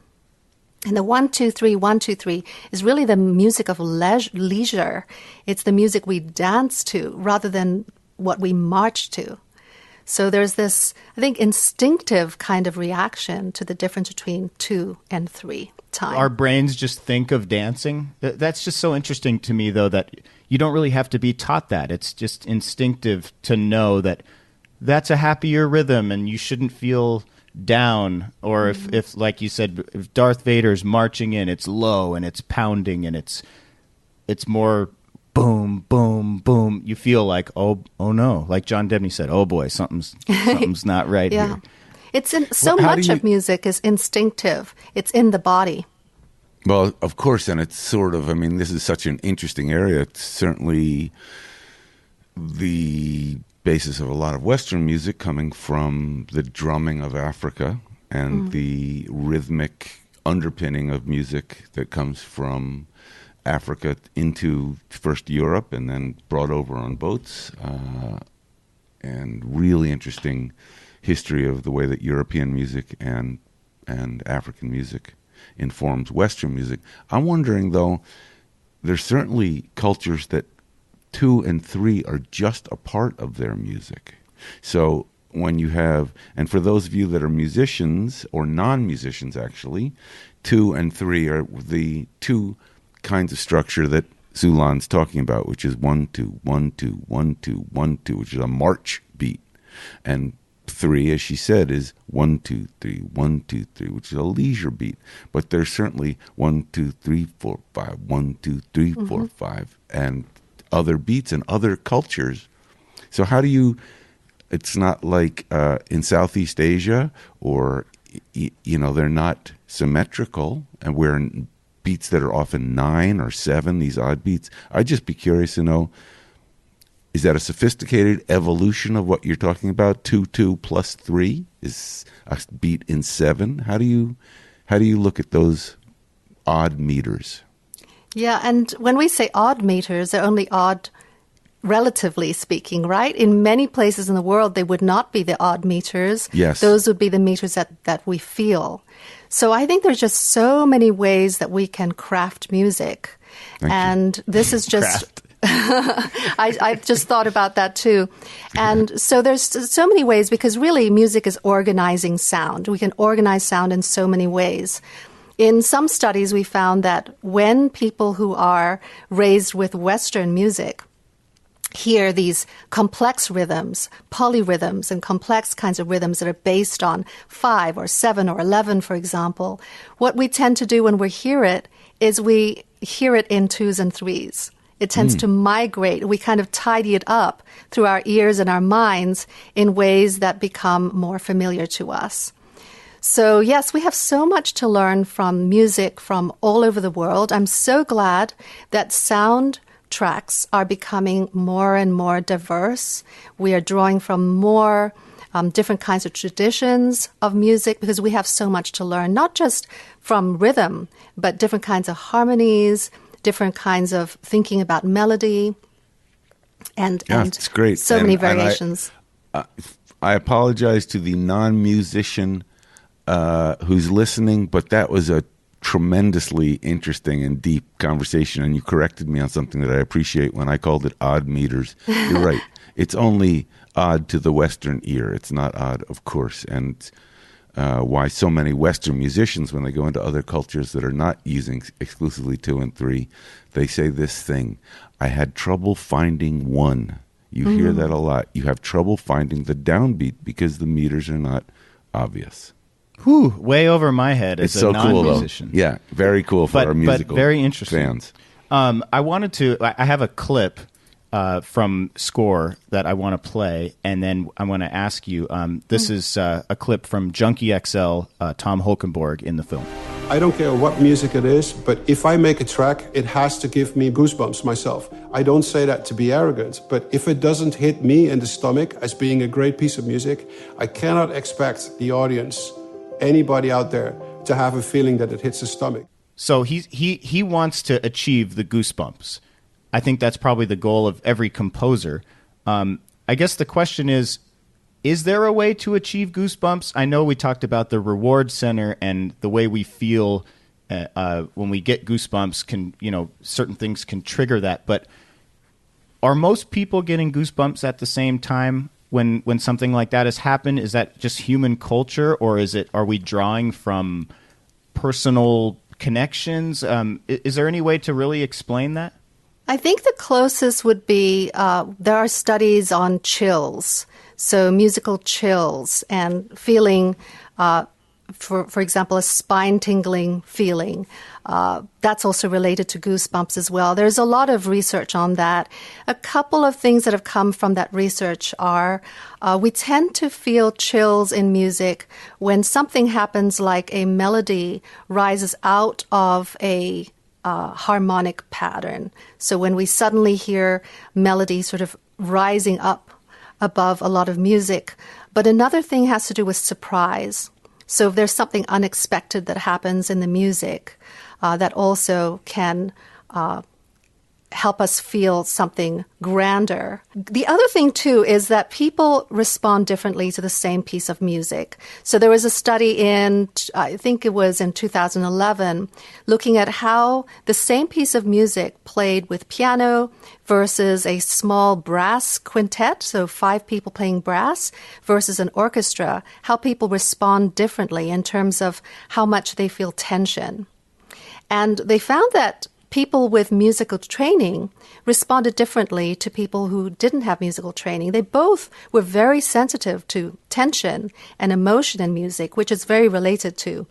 And the 1, 2, 3, 1, 2, 3 is really the music of leisure. It's the music we dance to rather than what we march to. So there's this, I think, instinctive kind of reaction to the difference between 2 and 3 time. Our brains just think of dancing. That's just so interesting to me, though, that you don't really have to be taught that. It's just instinctive to know that that's a happier rhythm and you shouldn't feel down. Or if like you said, if Darth Vader's marching in, it's low and it's pounding and it's more boom, boom, boom. You feel like, oh no, like John Debney said, oh boy, something's not right yeah. here. It's in, How so do much you- of music is instinctive. It's in the body. Well, of course, and it's sort of, I mean, this is such an interesting area. It's certainly the basis of a lot of Western music coming from the drumming of Africa and the rhythmic underpinning of music that comes from Africa into first Europe and then brought over on boats, and really interesting history of the way that European music and African music informs Western music. I'm wondering, though, there's certainly cultures that 2 and 3 are just a part of their music. So when you have, and for those of you that are musicians or non-musicians actually, 2 and 3 are the 2 kinds of structure that Siu-Lan's talking about, which is 1, 2, 1, 2, 1, 2, 1, 2, which is a march beat. And 3, as she said, is 1, 2, 3, 1, 2, 3, which is a leisure beat. But there's certainly 1, 2, 3, 4, 5, 1, 2, 3, 4, 5, and other beats and other cultures. So how do you, it's not like in Southeast Asia or, they're not symmetrical, and where beats that are often 9 or 7, these odd beats. I'd just be curious to know, is that a sophisticated evolution of what you're talking about? 2, 2 plus 3 is a beat in 7. How do you look at those odd meters? Yeah, and when we say odd meters, they're only odd relatively speaking, right? In many places in the world, they would not be the odd meters. Yes. Those would be the meters that we feel. So I think there's just so many ways that we can craft music. Thank you. This is just... I just thought about that too. And so there's so many ways, because really music is organizing sound. We can organize sound in so many ways. In some studies, we found that when people who are raised with Western music hear these complex rhythms, polyrhythms, and complex kinds of rhythms that are based on 5 or 7 or 11, for example, what we tend to do when we hear it is we hear it in 2s and 3s. It tends to migrate. We kind of tidy it up through our ears and our minds in ways that become more familiar to us. So yes, we have so much to learn from music from all over the world. I'm so glad that soundtracks are becoming more and more diverse. We are drawing from more different kinds of traditions of music, because we have so much to learn, not just from rhythm, but different kinds of harmonies, different kinds of thinking about melody, and it's great. So many variations. I apologize to the non-musician who's listening, but that was a tremendously interesting and deep conversation, and you corrected me on something that I appreciate when I called it odd meters. You're right. It's only odd to the Western ear. It's not odd, of course, and why so many Western musicians, when they go into other cultures that are not using exclusively 2 and 3, they say this thing: I had trouble finding 1. You hear that a lot. You have trouble finding the downbeat because the meters are not obvious. Whew, way over my head as it's so non-musician. Cool, though. Yeah, very cool for our musical very interesting fans. I have a clip from Score that I want to play, and then I want to ask you. This is a clip from Junkie XL, Tom Holkenborg, in the film. I don't care what music it is, but if I make a track, it has to give me goosebumps myself. I don't say that to be arrogant, but if it doesn't hit me in the stomach as being a great piece of music, I cannot expect the audience, anybody out there, to have a feeling that it hits the stomach. So he wants to achieve the goosebumps. I think that's probably the goal of every composer. I guess the question is there a way to achieve goosebumps? I know we talked about the reward center and the way we feel when we get goosebumps certain things can trigger that. But are most people getting goosebumps at the same time when something like that has happened? Is that just human culture, or are we drawing from personal connections? Is there any way to really explain that? I think the closest would be there are studies on chills, so musical chills and feeling, for example, a spine-tingling feeling. That's also related to goosebumps as well. There's a lot of research on that. A couple of things that have come from that research are we tend to feel chills in music when something happens, like a melody rises out of a harmonic pattern. So when we suddenly hear melody sort of rising up above a lot of music. But another thing has to do with surprise. So if there's something unexpected that happens in the music, that also can help us feel something grander. The other thing, too, is that people respond differently to the same piece of music. So there was a study I think it was in 2011, looking at how the same piece of music played with piano versus a small brass quintet, so 5 people playing brass, versus an orchestra, how people respond differently in terms of how much they feel tension. And they found that people with musical training responded differently to people who didn't have musical training. They both were very sensitive to tension and emotion in music, which is very related to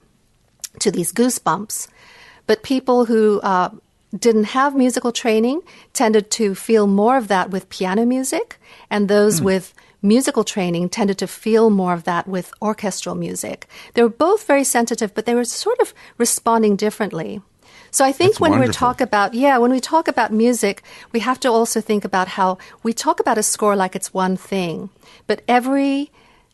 these goosebumps. But people who didn't have musical training tended to feel more of that with piano music, and those with musical training tended to feel more of that with orchestral music. They were both very sensitive, but they were sort of responding differently. So I think That's when wonderful. when we talk about music, we have to also think about how we talk about a score like it's one thing, but every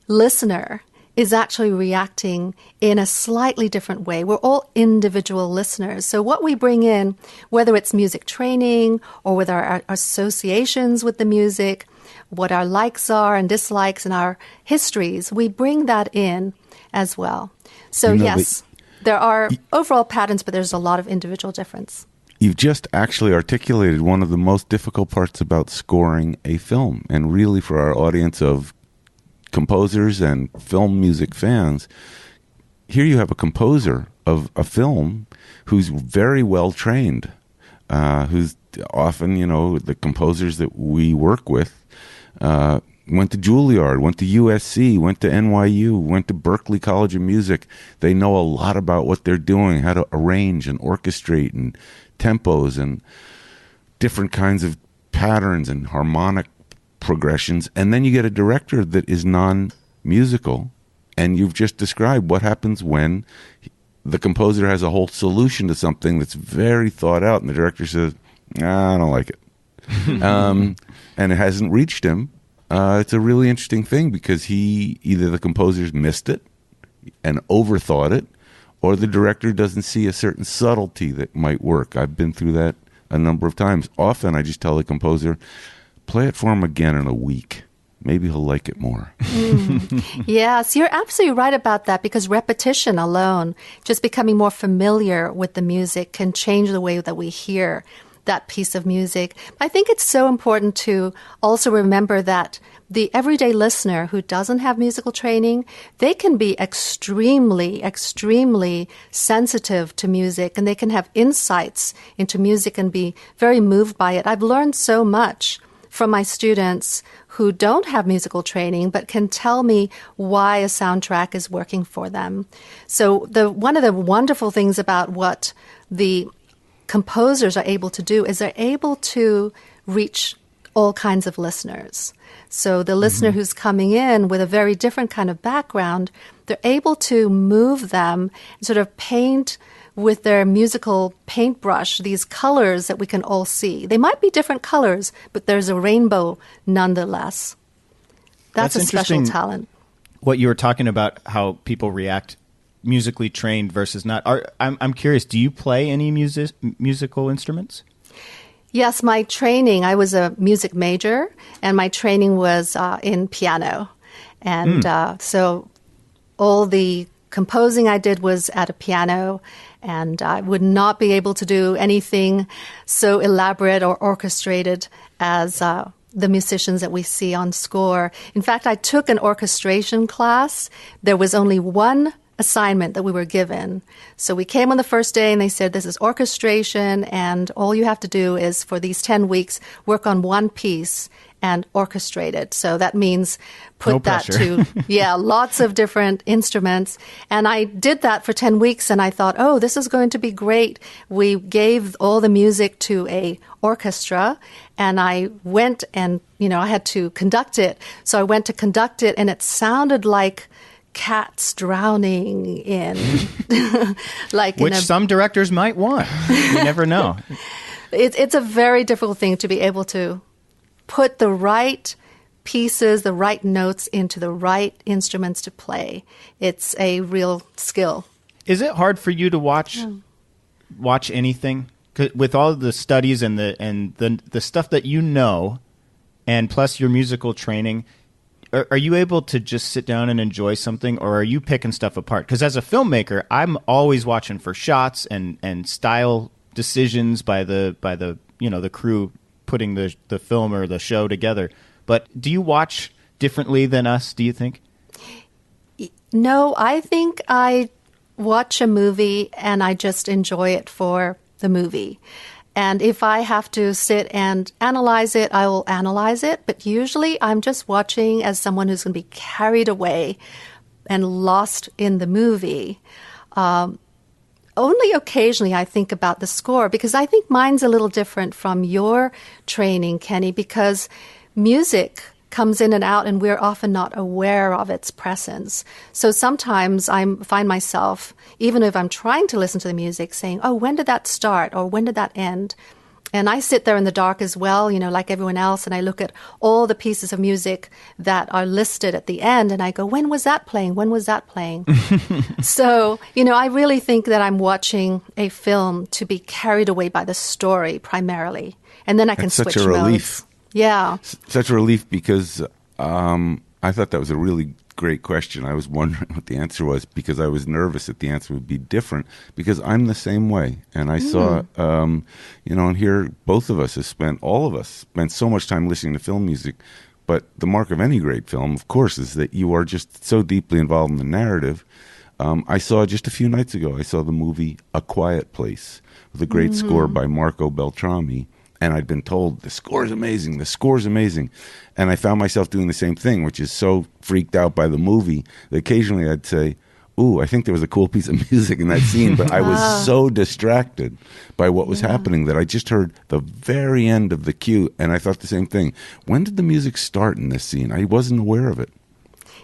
listener is actually reacting in a slightly different way. We're all individual listeners. So what we bring in, whether it's music training or with our associations with the music, what our likes are and dislikes and our histories, we bring that in as well. So yes, there are overall patterns, but there's a lot of individual difference. You've just actually articulated one of the most difficult parts about scoring a film. And really for our audience of composers and film music fans, here you have a composer of a film who's very well trained, who's often, the composers that we work with went to Juilliard, went to USC, went to NYU, went to Berklee College of Music. They know a lot about what they're doing, how to arrange and orchestrate and tempos and different kinds of patterns and harmonic progressions. And then you get a director that is non-musical, and you've just described what happens when the composer has a whole solution to something that's very thought out, and the director says, I don't like it. And it hasn't reached him. It's a really interesting thing because either the composer's missed it and overthought it, or the director doesn't see a certain subtlety that might work. I've been through that a number of times. Often I just tell the composer, play it for him again in a week. Maybe he'll like it more. Yes, you're absolutely right about that, because repetition alone, just becoming more familiar with the music, can change the way that we hear that piece of music. I think it's so important to also remember that the everyday listener who doesn't have musical training, they can be extremely, extremely sensitive to music, and they can have insights into music and be very moved by it. I've learned so much from my students who don't have musical training but can tell me why a soundtrack is working for them. So one of the wonderful things about what the composers are able to do is they're able to reach all kinds of listeners. So the listener who's coming in with a very different kind of background, they're able to move them and sort of paint with their musical paintbrush these colors that we can all see. They might be different colors, but there's a rainbow nonetheless. That's a special interesting, talent. What you were talking about, how people react musically trained versus not. I'm curious, do you play any musical instruments? Yes, my training, I was a music major, and my training was in piano. And so all the composing I did was at a piano, and I would not be able to do anything so elaborate or orchestrated as the musicians that we see on score. In fact, I took an orchestration class. There was only one assignment that we were given. So we came on the first day and they said, this is orchestration, and all you have to do is for these 10 weeks work on one piece and orchestrate it. So that means put that to, lots of different instruments. And I did that for 10 weeks and I thought, oh, this is going to be great. We gave all the music to a orchestra, and I went and, I had to conduct it. So I went to conduct it, and it sounded like cats drowning in which some directors might want. You never know. It's a very difficult thing to be able to put the right pieces, the right notes into the right instruments to play. It's a real skill. Is it hard for you to watch anything? 'Cause with all the studies and the stuff that and plus your musical training, are you able to just sit down and enjoy something, or are you picking stuff apart? Because as a filmmaker, I'm always watching for shots and style decisions by the the crew putting the film or the show together. But do you watch differently than us, do you think? No, I think I watch a movie and I just enjoy it for the movie. And if I have to sit and analyze it, I will analyze it. But usually I'm just watching as someone who's going to be carried away and lost in the movie. Only occasionally I think about the score, because I think mine's a little different from your training, Kenny, because music comes in and out, and we're often not aware of its presence. So sometimes I find myself, even if I'm trying to listen to the music, saying, oh, when did that start? Or when did that end? And I sit there in the dark as well, like everyone else, and I look at all the pieces of music that are listed at the end, and I go, when was that playing? When was that playing? So, I really think that I'm watching a film to be carried away by the story primarily. And then I can switch modes. Such a relief. Yeah. Such a relief because I thought that was a really great question. I was wondering what the answer was because I was nervous that the answer would be different because I'm the same way. And I saw, and here both of us all of us spent so much time listening to film music. But the mark of any great film, of course, is that you are just so deeply involved in the narrative. I saw just a few nights ago, I saw the movie A Quiet Place with a great score by Marco Beltrami. And I'd been told, the score's amazing, the score's amazing. And I found myself doing the same thing, which is so freaked out by the movie that occasionally I'd say, ooh, I think there was a cool piece of music in that scene, but I was so distracted by what was happening that I just heard the very end of the cue, and I thought the same thing. When did the music start in this scene? I wasn't aware of it.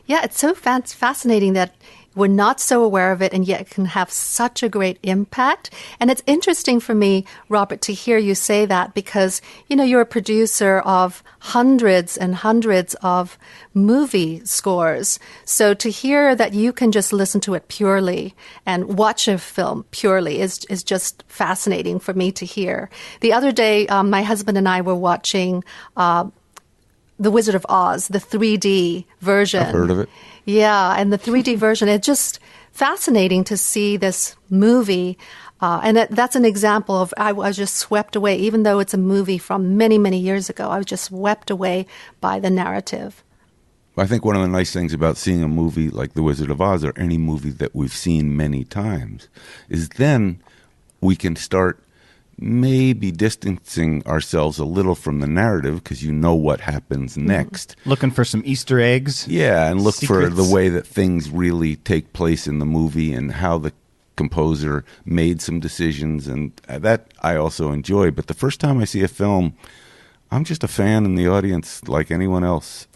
Yeah, it's so fascinating that we're not so aware of it, and yet it can have such a great impact. And it's interesting for me, Robert, to hear you say that because, you're a producer of hundreds and hundreds of movie scores. So to hear that you can just listen to it purely and watch a film purely is just fascinating for me to hear. The other day, my husband and I were watching The Wizard of Oz, the 3D version. I've heard of it. Yeah, and the 3D version, it's just fascinating to see this movie. And that's an example of I was just swept away, even though it's a movie from many, many years ago. I was just swept away by the narrative. I think one of the nice things about seeing a movie like The Wizard of Oz or any movie that we've seen many times is then we can start maybe distancing ourselves a little from the narrative because you know what happens next. Looking for some Easter eggs. Yeah, and look secrets. for the way that things really take place in the movie and how the composer made some decisions, and that I also enjoy. But the first time I see a film, I'm just a fan in the audience like anyone else.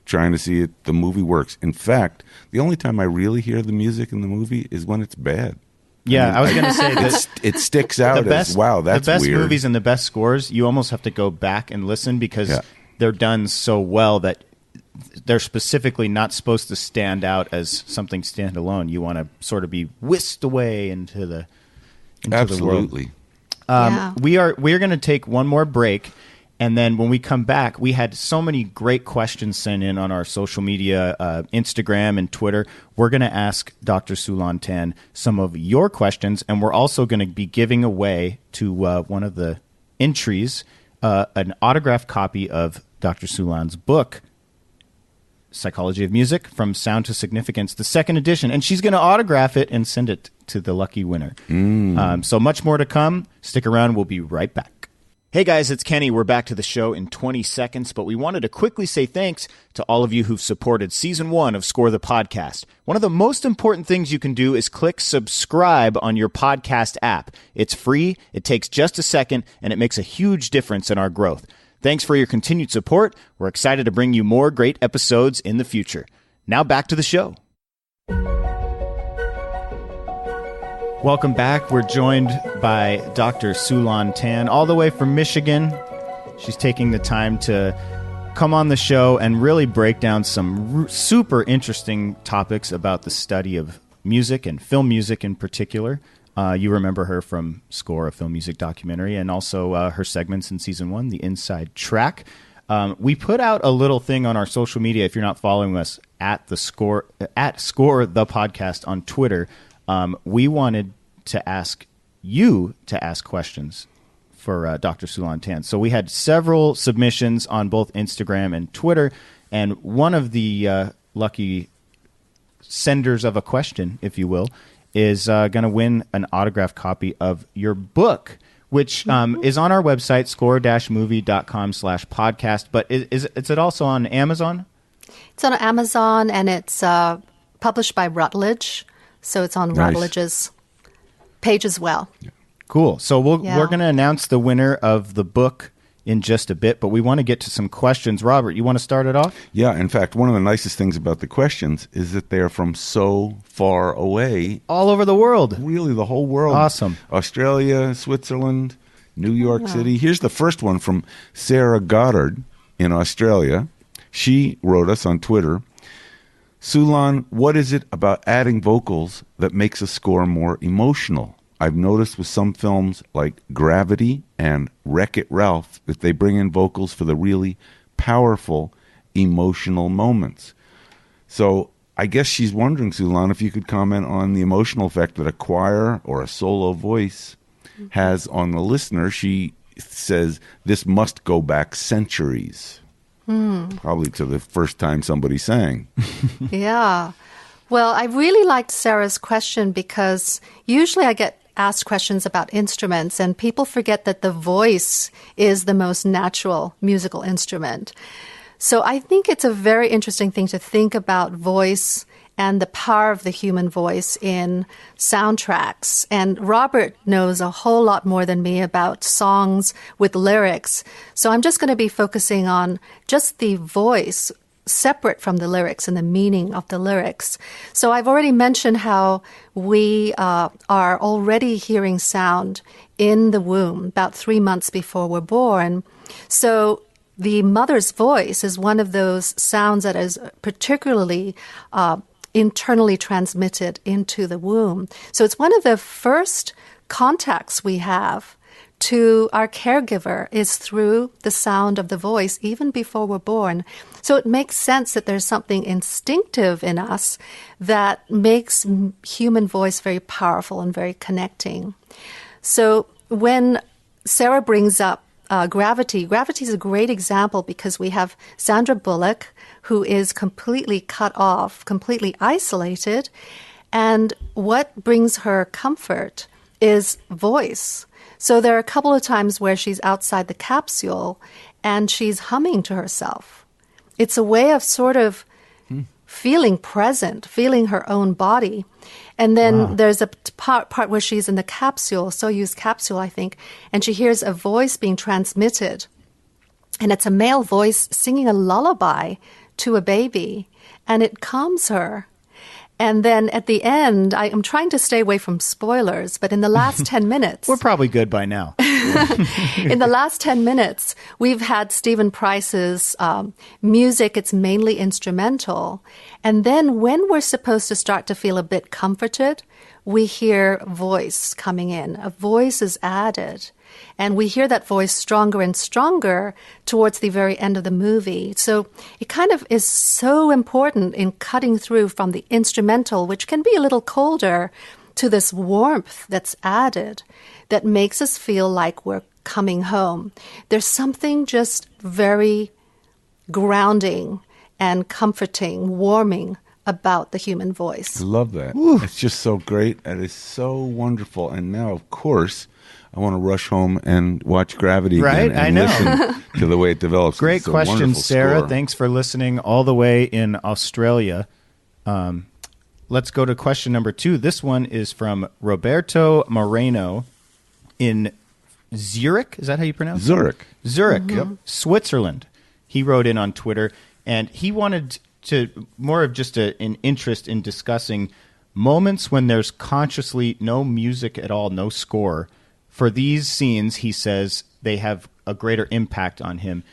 Trying to see if the movie works. In fact, the only time I really hear the music in the movie is when it's bad. Yeah, I was going to say that it sticks out as, wow, that's weird. The best movies and the best scores, you almost have to go back and listen because they're done so well that they're specifically not supposed to stand out as something standalone. You want to sort of be whisked away into the Absolutely. world. We are going to take one more break. And then when we come back, we had so many great questions sent in on our social media, Instagram and Twitter. We're going to ask Dr. Siu-Lan Tan some of your questions, and we're also going to be giving away to one of the entries an autographed copy of Dr. Siu-Lan's book, Psychology of Music, From Sound to Significance, the second edition. And she's going to autograph it and send it to the lucky winner. So much more to come. Stick around. We'll be right back. Hey guys, it's Kenny. We're back to the show in 20 seconds, but we wanted to quickly say thanks to all of you who've supported Season 1 of Score the Podcast. One of the most important things you can do is click subscribe on your podcast app. It's free, it takes just a second, and it makes a huge difference in our growth. Thanks for your continued support. We're excited to bring you more great episodes in the future. Now back to the show. Welcome back. We're joined by Dr. Siu-Lan Tan, all the way from Michigan. She's taking the time to come on the show and really break down some super interesting topics about the study of music and film music in particular. You remember her from Score, a film music documentary, and also her segments in Season 1, The Inside Track. We put out a little thing on our social media, if you're not following us, at Score the Podcast on Twitter. We wanted to ask you to ask questions for Dr. Siu-Lan Tan. So we had several submissions on both Instagram and Twitter, and one of the lucky senders of a question, if you will, is going to win an autographed copy of your book, which is on our website, score-movie.com/podcast. But is it also on Amazon? It's on Amazon, and it's published by Routledge. So it's on Routledge's page as well. Cool. So we're going to announce the winner of the book in just a bit, but we want to get to some questions. Robert, you want to start it off? Yeah, in fact, one of the nicest things about the questions is that they're from so far away. All over the world. Really, the whole world. Awesome. Australia, Switzerland, New York City. Here's the first one from Sarah Goddard in Australia. She wrote us on Twitter, Siu-Lan, what is it about adding vocals that makes a score more emotional? I've noticed with some films like Gravity and Wreck-It Ralph that they bring in vocals for the really powerful emotional moments. So I guess she's wondering, Siu-Lan, if you could comment on the emotional effect that a choir or a solo voice has on the listener. She says this must go back centuries. Probably to the first time somebody sang. Yeah. Well, I really liked Sarah's question because usually I get asked questions about instruments and people forget that the voice is the most natural musical instrument. So I think it's a very interesting thing to think about voice and the power of the human voice in soundtracks. And Robert knows a whole lot more than me about songs with lyrics. So I'm just going to be focusing on just the voice separate from the lyrics and the meaning of the lyrics. So I've already mentioned how we are already hearing sound in the womb about 3 months before we're born. So the mother's voice is one of those sounds that is particularly internally transmitted into the womb. So it's one of the first contacts we have to our caregiver is through the sound of the voice, even before we're born. So it makes sense that there's something instinctive in us that makes human voice very powerful and very connecting. So when Sarah brings up Gravity is a great example because we have Sandra Bullock, who is completely cut off, completely isolated. And what brings her comfort is voice. So there are a couple of times where she's outside the capsule and she's humming to herself. It's a way of sort of feeling present, feeling her own body. And then there's a part where she's in the capsule, Soyuz capsule, I think, and she hears a voice being transmitted. And it's a male voice singing a lullaby to a baby, and it calms her. And then at the end, I'm trying to stay away from spoilers, but in the last 10 minutes... We're probably good by now. In the last 10 minutes, we've had Stephen Price's music. It's mainly instrumental. And then when we're supposed to start to feel a bit comforted, we hear voice coming in. A voice is added. And we hear that voice stronger and stronger towards the very end of the movie. So it kind of is so important in cutting through from the instrumental, which can be a little colder, to this warmth that's added that makes us feel like we're coming home. There's something just very grounding and comforting, warming about the human voice. I love that. It's just so great. It is so wonderful. And now, of course, I want to rush home and watch Gravity again and listen to the way it develops. Great question, Sarah. Score. Thanks for listening all the way in Australia. Let's go to question number 2. This one is from Roberto Moreno in Zurich. Is that how you pronounce it? Zurich, Switzerland. He wrote in on Twitter, and he wanted to more of just an interest in discussing moments when there's consciously no music at all, no score. For these scenes, he says, they have a greater impact on him.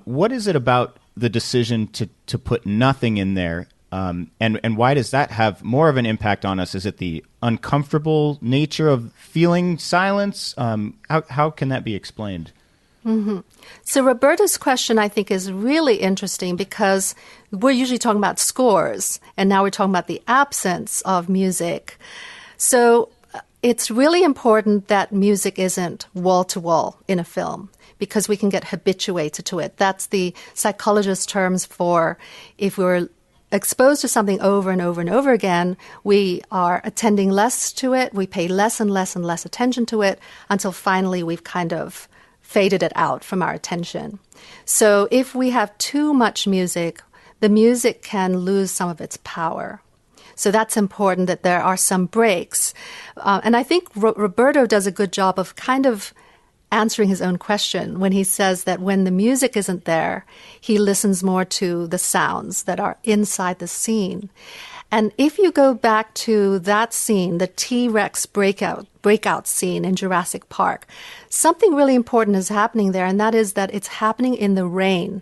What is it about the decision to put nothing in there? And why does that have more of an impact on us? Is it the uncomfortable nature of feeling silence? How can that be explained? Mm-hmm. So Roberta's question, I think, is really interesting because we're usually talking about scores, and now we're talking about the absence of music. So it's really important that music isn't wall-to-wall in a film because we can get habituated to it. That's the psychologist terms for if we're exposed to something over and over and over again, we are attending less to it, we pay less and less and less attention to it until finally we've kind of faded it out from our attention. So if we have too much music, the music can lose some of its power. So that's important that there are some breaks. And I think Roberto does a good job of kind of answering his own question when he says that when the music isn't there, he listens more to the sounds that are inside the scene. And if you go back to that scene, the T-Rex breakout scene in Jurassic Park, something really important is happening there, and that is that it's happening in the rain.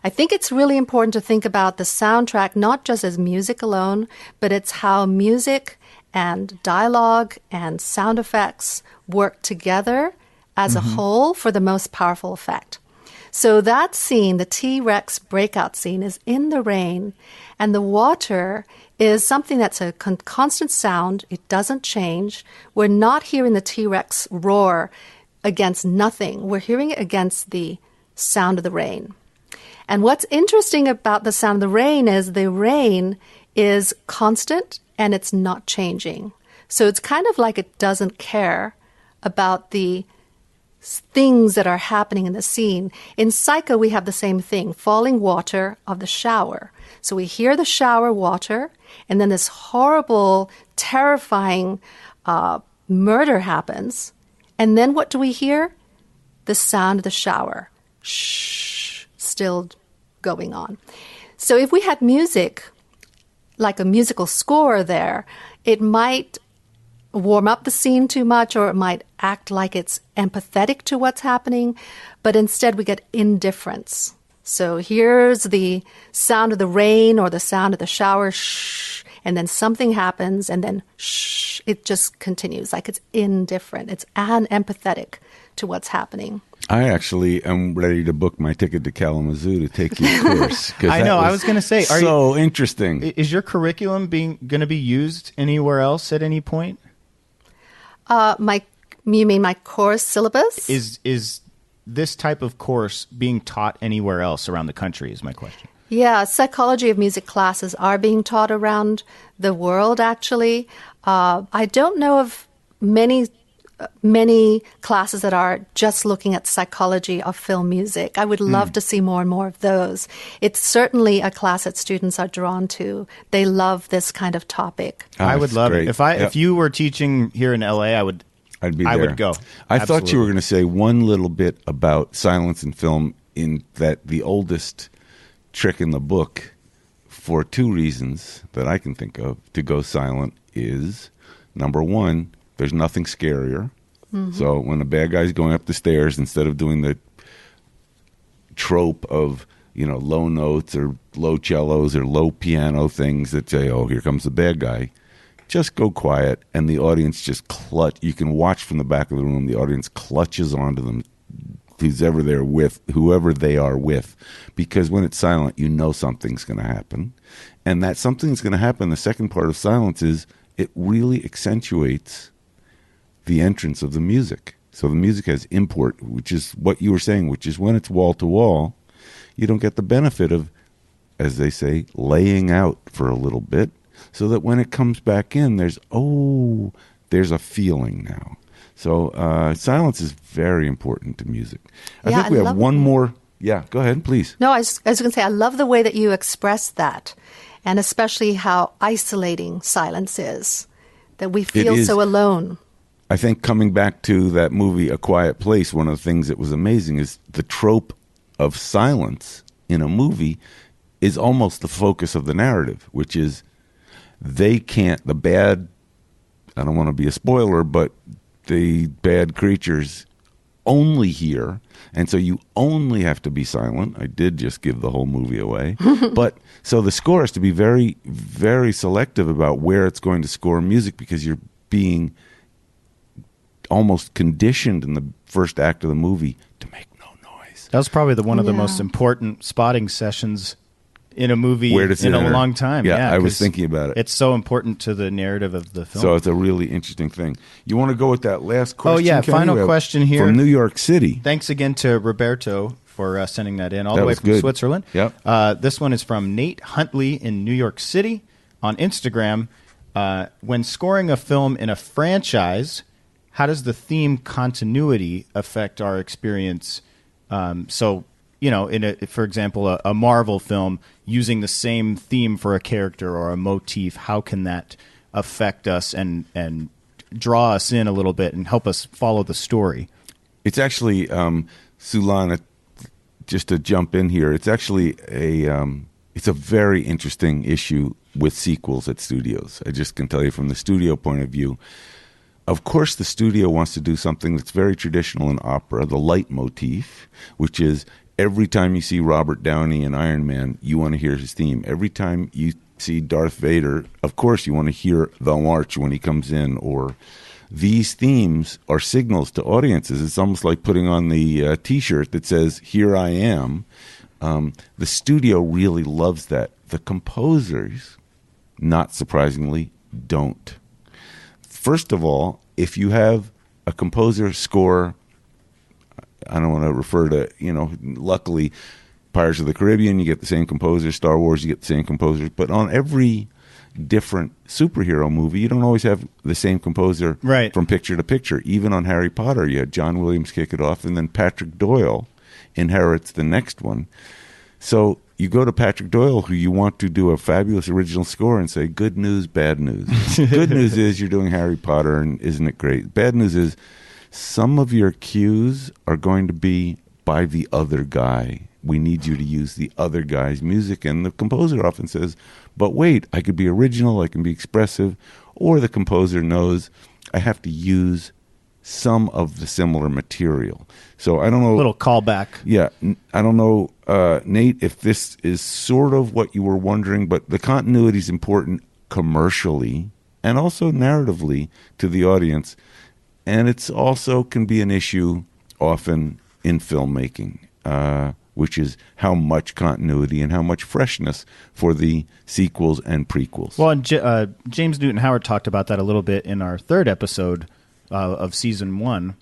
I think it's really important to think about the soundtrack not just as music alone, but it's how music and dialogue and sound effects work together as a whole for the most powerful effect. So that scene, the T-Rex breakout scene, is in the rain, and the water is something that's a constant sound. It doesn't change. We're not hearing the T-Rex roar against nothing. We're hearing it against the sound of the rain. And what's interesting about the sound of the rain is constant and it's not changing. So it's kind of like it doesn't care about the things that are happening in the scene. In Psycho, we have the same thing, falling water of the shower. So we hear the shower water, and then this horrible, terrifying murder happens. And then what do we hear? The sound of the shower. Shh, still going on. So if we had music, like a musical score there, it might warm up the scene too much, or it might act like it's empathetic to what's happening, but instead we get indifference. So here's the sound of the rain or the sound of the shower, shh, and then something happens, and then shh, it just continues, like it's indifferent. It's unempathetic to what's happening. I actually am ready to book my ticket to Kalamazoo to take your course. I know. I was going to say, so interesting. Is your curriculum going to be used anywhere else at any point? You mean my course syllabus? Is this type of course being taught anywhere else around the country is my question. Yeah, psychology of music classes are being taught around the world, actually. I don't know of many classes that are just looking at psychology of film music. I would love to see more and more of those. It's certainly a class that students are drawn to. They love this kind of topic. I would love it. If you were teaching here in LA, I'd be there. I would go. I thought you were going to say one little bit about silence in film, in that the oldest trick in the book, for two reasons that I can think of, to go silent is, number one, there's nothing scarier. Mm-hmm. So when the bad guy's going up the stairs, instead of doing the trope of, low notes or low cellos or low piano things that say, oh, here comes the bad guy, just go quiet, and the audience just you can watch from the back of the room, the audience clutches onto them, whoever they are with, because when it's silent, something's going to happen. And that something's going to happen, the second part of silence is it really accentuates the entrance of the music. So the music has import, which is what you were saying, which is when it's wall to wall, you don't get the benefit of, as they say, laying out for a little bit, so that when it comes back in, there's a feeling now. So silence is very important to music. I think we have one more. Yeah, go ahead, please. No, I was going to say, I love the way that you express that, and especially how isolating silence is, that we feel so alone. I think coming back to that movie, A Quiet Place, one of the things that was amazing is the trope of silence in a movie is almost the focus of the narrative, which is I don't want to be a spoiler, but the bad creatures only hear, and so you only have to be silent. I did just give the whole movie away. But so the score has to be very, very selective about where it's going to score music, because you're being almost conditioned in the first act of the movie to make no noise. That was probably one of the most important spotting sessions in a movie in a long time. Yeah, I was thinking about it. It's so important to the narrative of the film. So it's a really interesting thing. You want to go with that last question? Oh, yeah, Kenny? final question here. From New York City. Thanks again to Roberto for sending that in, all the way from Switzerland. Yep. This one is from Nate Huntley in New York City on Instagram. When scoring a film in a franchise, how does the theme continuity affect our experience? For example, a Marvel film using the same theme for a character or a motif, how can that affect us and draw us in a little bit and help us follow the story? It's actually, Siu-Lan, just to jump in here, it's actually it's a very interesting issue with sequels at studios. I just can tell you from the studio point of view. Of course, the studio wants to do something that's very traditional in opera, the leitmotif, which is every time you see Robert Downey in Iron Man, you want to hear his theme. Every time you see Darth Vader, of course, you want to hear the march when he comes in. Or these themes are signals to audiences. It's almost like putting on the T-shirt that says, "Here I am." The studio really loves that. The composers, not surprisingly, don't. First of all, if you have a composer score, I don't want to refer to, luckily, Pirates of the Caribbean, you get the same composer. Star Wars, you get the same composers. But on every different superhero movie, you don't always have the same composer from picture to picture. Even on Harry Potter, you had John Williams kick it off, and then Patrick Doyle inherits the next one. So you go to Patrick Doyle, who you want to do a fabulous original score, and say, good news, bad news. Good news is you're doing Harry Potter, and isn't it great? Bad news is some of your cues are going to be by the other guy. We need you to use the other guy's music. And the composer often says, but wait, I could be original, I can be expressive. Or the composer knows I have to use some of the similar material. So I don't know. A little callback. Yeah. I don't know, Nate, if this is sort of what you were wondering, but the continuity is important commercially and also narratively to the audience. And it's also can be an issue often in filmmaking, which is how much continuity and how much freshness for the sequels and prequels. Well, and James Newton Howard talked about that a little bit in our third episode of season 1,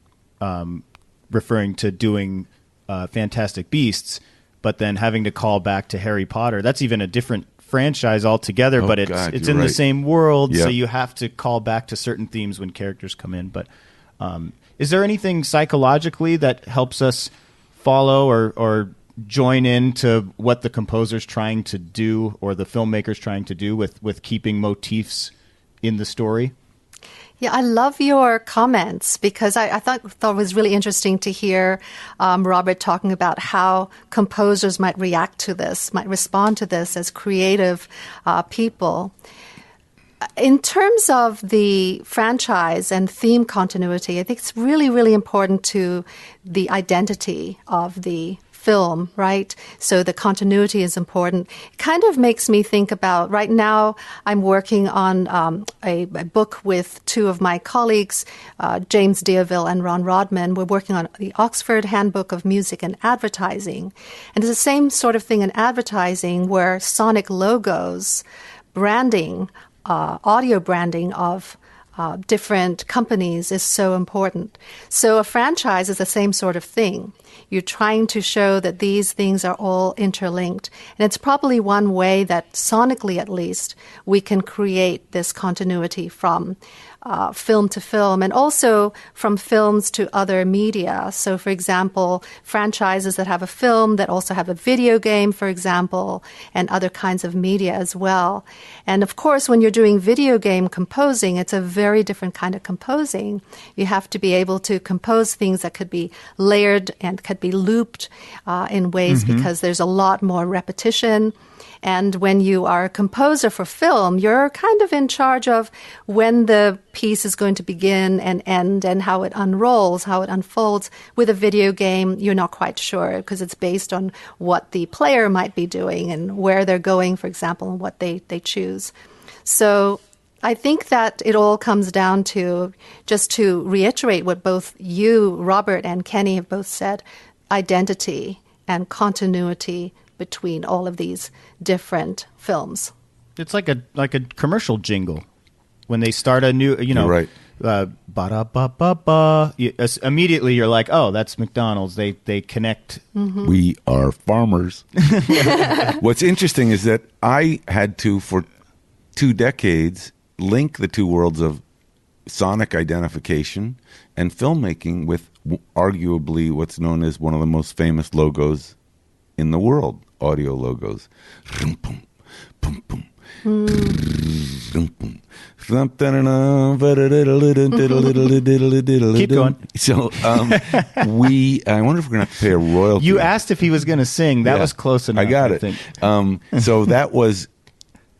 referring to doing Fantastic Beasts, but then having to call back to Harry Potter. That's even a different franchise altogether, but it's in the same world, so you have to call back to certain themes when characters come in. But is there anything psychologically that helps us follow or join into what the composer's trying to do or the filmmaker's trying to do with keeping motifs in the story? Yeah, I love your comments because I thought it was really interesting to hear Robert talking about how composers might react to this, might respond to this as creative people. In terms of the franchise and theme continuity, I think it's really, really important to the identity of the film, right? So the continuity is important. It kind of makes me think about, right now I'm working on a book with two of my colleagues, James Deauville and Ron Rodman. We're working on the Oxford Handbook of Music and Advertising. And it's the same sort of thing in advertising where sonic logos, branding, audio branding of different companies is so important. So a franchise is the same sort of thing. You're trying to show that these things are all interlinked. And it's probably one way that sonically, at least, we can create this continuity from film to film and also from films to other media. So, for example, franchises that have a film that also have a video game, for example, and other kinds of media as well. And of course, when you're doing video game composing, it's a very different kind of composing. You have to be able to compose things that could be layered and could be looped in ways because there's a lot more repetition. And when you are a composer for film, you're kind of in charge of when the piece is going to begin and end and how it unrolls, how it unfolds. With a video game, you're not quite sure because it's based on what the player might be doing and where they're going, for example, and what they choose. So I think that it all comes down to, just to reiterate what both you, Robert, and Kenny have both said, identity and continuity between all of these different films. It's like a commercial jingle when they start a new, right. Ba-da-ba-ba-ba. Immediately you're like, oh, that's McDonald's. They connect. We are farmers. What's interesting is that I had to, for 2 decades, link the two worlds of sonic identification and filmmaking with arguably what's known as one of the most famous logos in the world, audio logos. Keep going. So I wonder if we're going to have to pay a royalty. You asked if he was going to sing. That was close enough. I got it. think. So that was,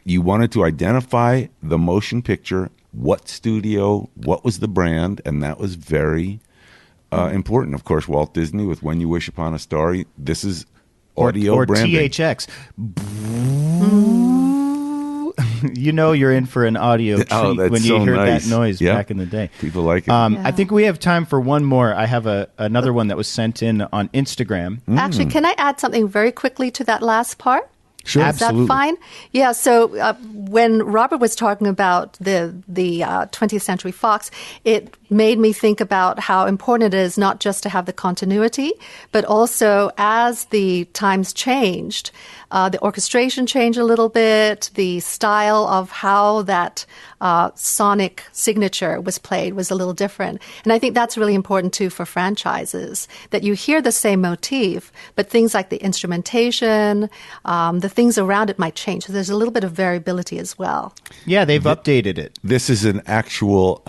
you wanted to identify the motion picture, what studio, what was the brand, and that was very important. Of course, Walt Disney with When You Wish Upon a Star. This is audio or branding. THX. You know you're in for an audio treat when you hear that noise back in the day. People like it. I think we have time for one more. I have another one that was sent in on Instagram. Actually, can I add something very quickly to that last part? Sure, Is absolutely. that fine? Yeah. So when Robert was talking about the 20th Century Fox, it made me think about how important it is not just to have the continuity, but also as the times changed, the orchestration changed a little bit, the style of how that sonic signature was played was a little different. And I think that's really important too for franchises, that you hear the same motif, but things like the instrumentation, the things around it might change. So there's a little bit of variability as well. Yeah, they've updated it. This is an actual,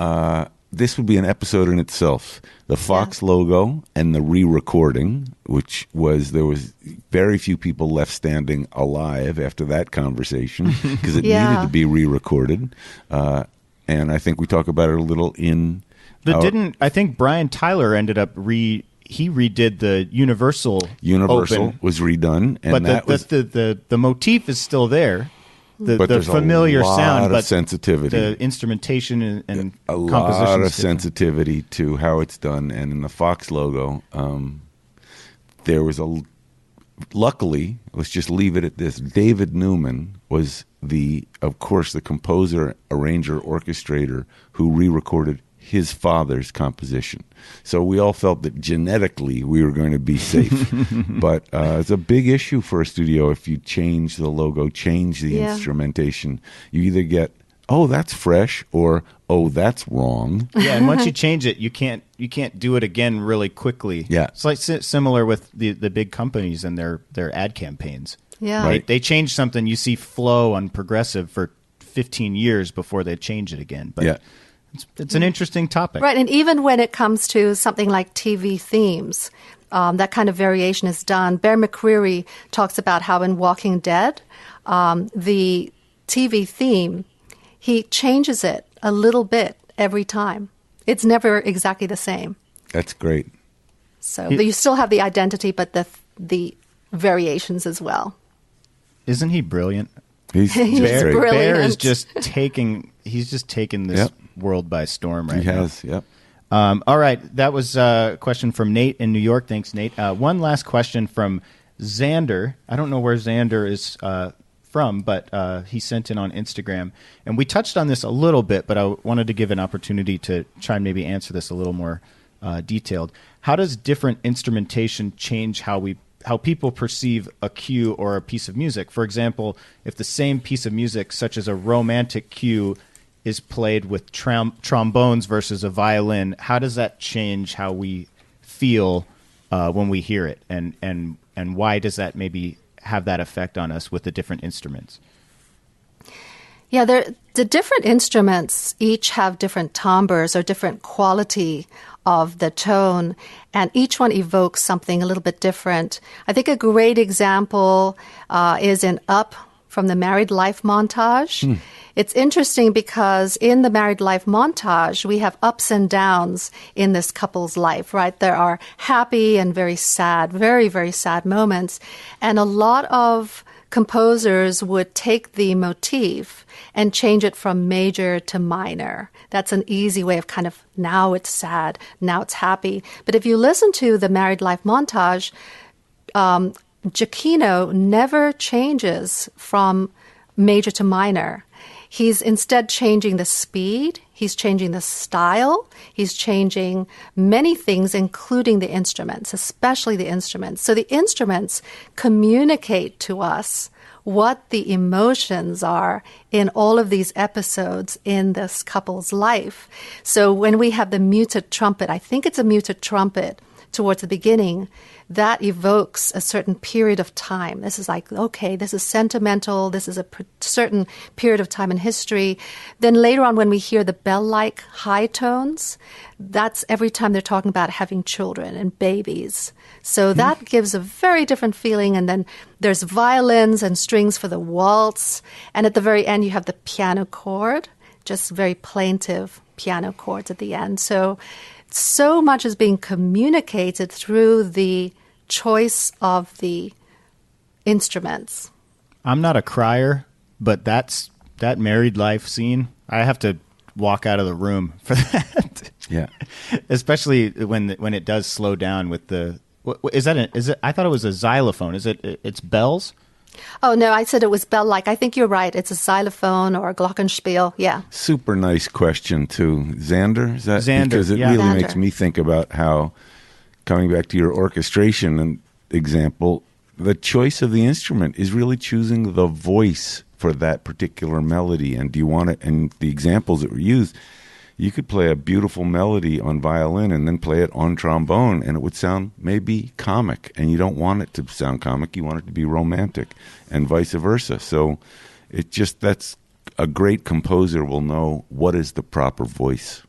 this would be an episode in itself. The Fox logo and the re-recording, which was, there was very few people left standing alive after that conversation because it needed to be re-recorded. And I think we talk about it a little in... I think Brian Tyler ended up he redid the Universal Open, was redone. And but that was, the motif is still there. but The familiar a lot sound, of but sensitivity. the instrumentation and A composition lot of is different. sensitivity to how it's done. And in the Fox logo, there was luckily, let's just leave it at this. David Newman was of course, the composer, arranger, orchestrator who re-recorded his father's composition. So we all felt that genetically we were going to be safe. But it's a big issue for a studio if you change the logo, change the instrumentation. You either get, oh, that's fresh, or, oh, that's wrong. Yeah, and once you change it, you can't do it again really quickly. Yeah. It's like similar with the big companies and their ad campaigns. Yeah. Right. They change something, you see Flow on Progressive for 15 years before they change it again. But it's an interesting topic. Right, and even when it comes to something like TV themes, that kind of variation is done. Bear McCreary talks about how in Walking Dead, the TV theme, he changes it a little bit every time. It's never exactly the same. That's great. So you still have the identity, but the variations as well. Isn't he brilliant? He's He's great. brilliant. Bear is just taking this world by storm right He has, now. All right, that was a question from Nate in New York. Thanks, Nate. One last question from Xander. I don't know where Xander is from, but he sent in on Instagram. And we touched on this a little bit, but I wanted to give an opportunity to try and maybe answer this a little more detailed. How does different instrumentation change how people perceive a cue or a piece of music? For example, if the same piece of music, such as a romantic cue, is played with trombones versus a violin, how does that change how we feel when we hear it? And why does that maybe have that effect on us with the different instruments? Yeah, the different instruments each have different timbres or different quality of the tone, and each one evokes something a little bit different. I think a great example is in Up from the Married Life montage. It's interesting because in the Married Life montage, we have ups and downs in this couple's life, right? There are happy and very sad, very, very sad moments. And a lot of composers would take the motif and change it from major to minor. That's an easy way of kind of, now it's sad, now it's happy. But if you listen to the Married Life montage, Giacchino never changes from major to minor. He's instead changing the speed, he's changing the style, he's changing many things, including the instruments, especially the instruments. So the instruments communicate to us what the emotions are in all of these episodes in this couple's life. So when we have the muted trumpet, I think it's a muted trumpet, towards the beginning, that evokes a certain period of time. This is like, okay, this is sentimental. This is a certain period of time in history. Then later on, when we hear the bell-like high tones, that's every time they're talking about having children and babies. So that gives a very different feeling. And then there's violins and strings for the waltz. And at the very end, you have the piano chord, just very plaintive piano chords at the end. So much is being communicated through the choice of the instruments. I'm not a crier, but that married life scene, I have to walk out of the room for that. Yeah. Especially when it does slow down with the is it I thought it was a xylophone. It's bells? Oh, no, I said it was bell-like. I think you're right. It's a xylophone or a glockenspiel. Yeah. Super nice question, too. Xander? Is that Xander, because it yeah. really Xander. makes me think about how, coming back to your orchestration example, the choice of the instrument is really choosing the voice for that particular melody. And do you want it? And the examples that were used, you could play a beautiful melody on violin and then play it on trombone, and it would sound maybe comic. And you don't want it to sound comic. You want it to be romantic, and vice versa. So that's a great composer will know what is the proper voice.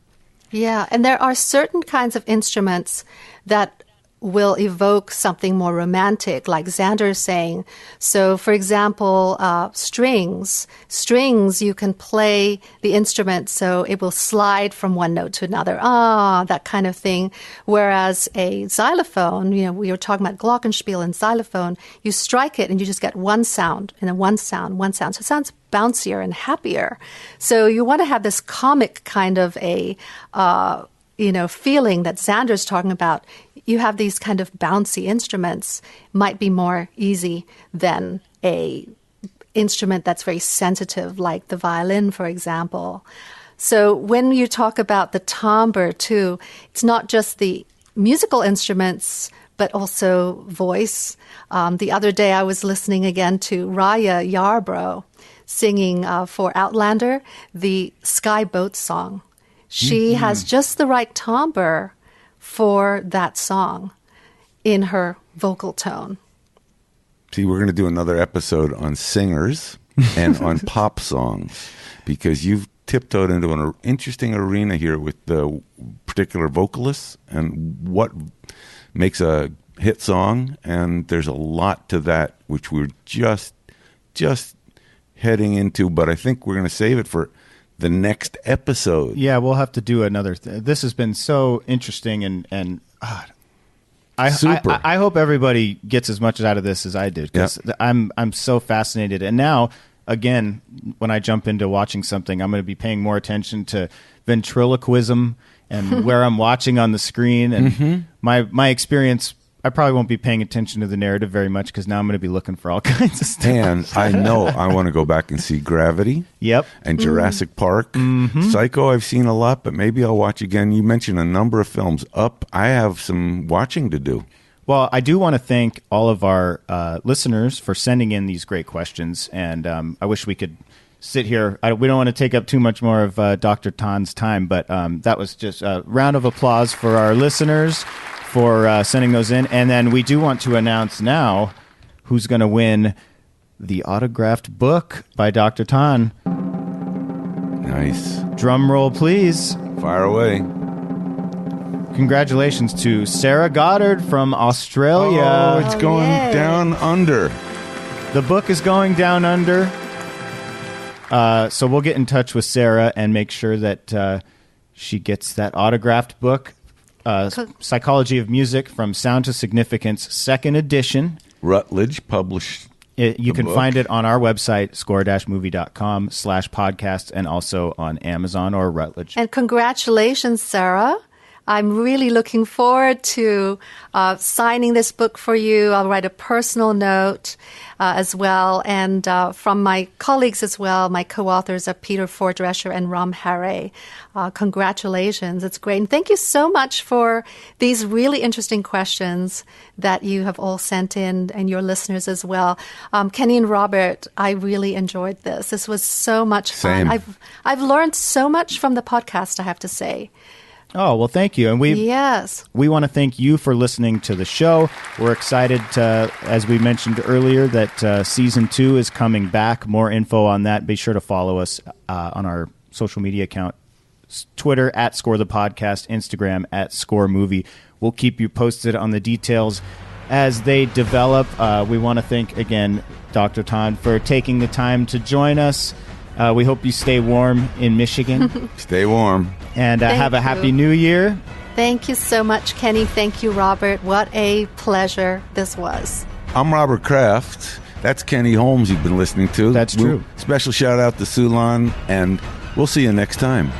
Yeah, and there are certain kinds of instruments that will evoke something more romantic, like Xander is saying. So, for example, strings. Strings, you can play the instrument so it will slide from one note to another. That kind of thing. Whereas a xylophone, we were talking about glockenspiel and xylophone, you strike it and you just get one sound, and then one sound. So it sounds bouncier and happier. So you want to have this comic kind of a feeling that Xander's talking about. You have these kind of bouncy instruments, might be more easy than a instrument that's very sensitive, like the violin, for example. So when you talk about the timbre, too, it's not just the musical instruments, but also voice. The other day I was listening again to Raya Yarbrough singing for Outlander, the Sky Boat song. She has just the right timbre for that song in her vocal tone. See, we're going to do another episode on singers and on pop songs, because you've tiptoed into an interesting arena here with the particular vocalists and what makes a hit song. And there's a lot to that, which we're just heading into, but I think we're going to save it for the next episode. Yeah, we'll have to do another. This has been so interesting, and Super. I hope everybody gets as much out of this as I did, because I'm so fascinated. And now, again, when I jump into watching something, I'm going to be paying more attention to ventriloquism and where I'm watching on the screen. And my experience, I probably won't be paying attention to the narrative very much, because now I'm going to be looking for all kinds of stuff. And I know I want to go back and see Gravity. Yep. And Jurassic Park. Psycho I've seen a lot, but maybe I'll watch again. You mentioned a number of films. Up, I have some watching to do. Well, I do want to thank all of our listeners for sending in these great questions. And I wish we could sit here. We don't want to take up too much more of Dr. Tan's time, but that was just a round of applause for our listeners for sending those in. And then we do want to announce now who's going to win the autographed book by Dr. Tan. Nice. Drum roll, please. Fire away. Congratulations to Sarah Goddard from Australia. Oh, it's going down under. The book is going down under. So we'll get in touch with Sarah and make sure that she gets that autographed book. Psychology of Music, From Sound to Significance, 2nd edition. Rutledge published. You can book. find it on our website, score-movie.com/podcast, and also on Amazon or Rutledge. And congratulations, Sarah. I'm really looking forward to signing this book for you. I'll write a personal note as well. And from my colleagues as well, my co-authors are Peter Fordresher and Ram Hare. Congratulations. It's great. And thank you so much for these really interesting questions that you have all sent in, and your listeners as well. Kenny and Robert, I really enjoyed this. This was so much fun. Same. I've learned so much from the podcast, I have to say. Oh, well, thank you. And we want to thank you for listening to the show. We're excited, as we mentioned earlier, that Season 2 is coming back. More info on that. Be sure to follow us on our social media account, Twitter @ScoreThePodcast, Instagram @ScoreMovie. We'll keep you posted on the details as they develop. We want to thank, again, Dr. Todd for taking the time to join us. We hope you stay warm in Michigan. Stay warm. And have a happy new year. Thank you so much, Kenny. Thank you, Robert. What a pleasure this was. I'm Robert Kraft. That's Kenny Holmes you've been listening to. That's true. Special shout out to Siu-Lan, and we'll see you next time.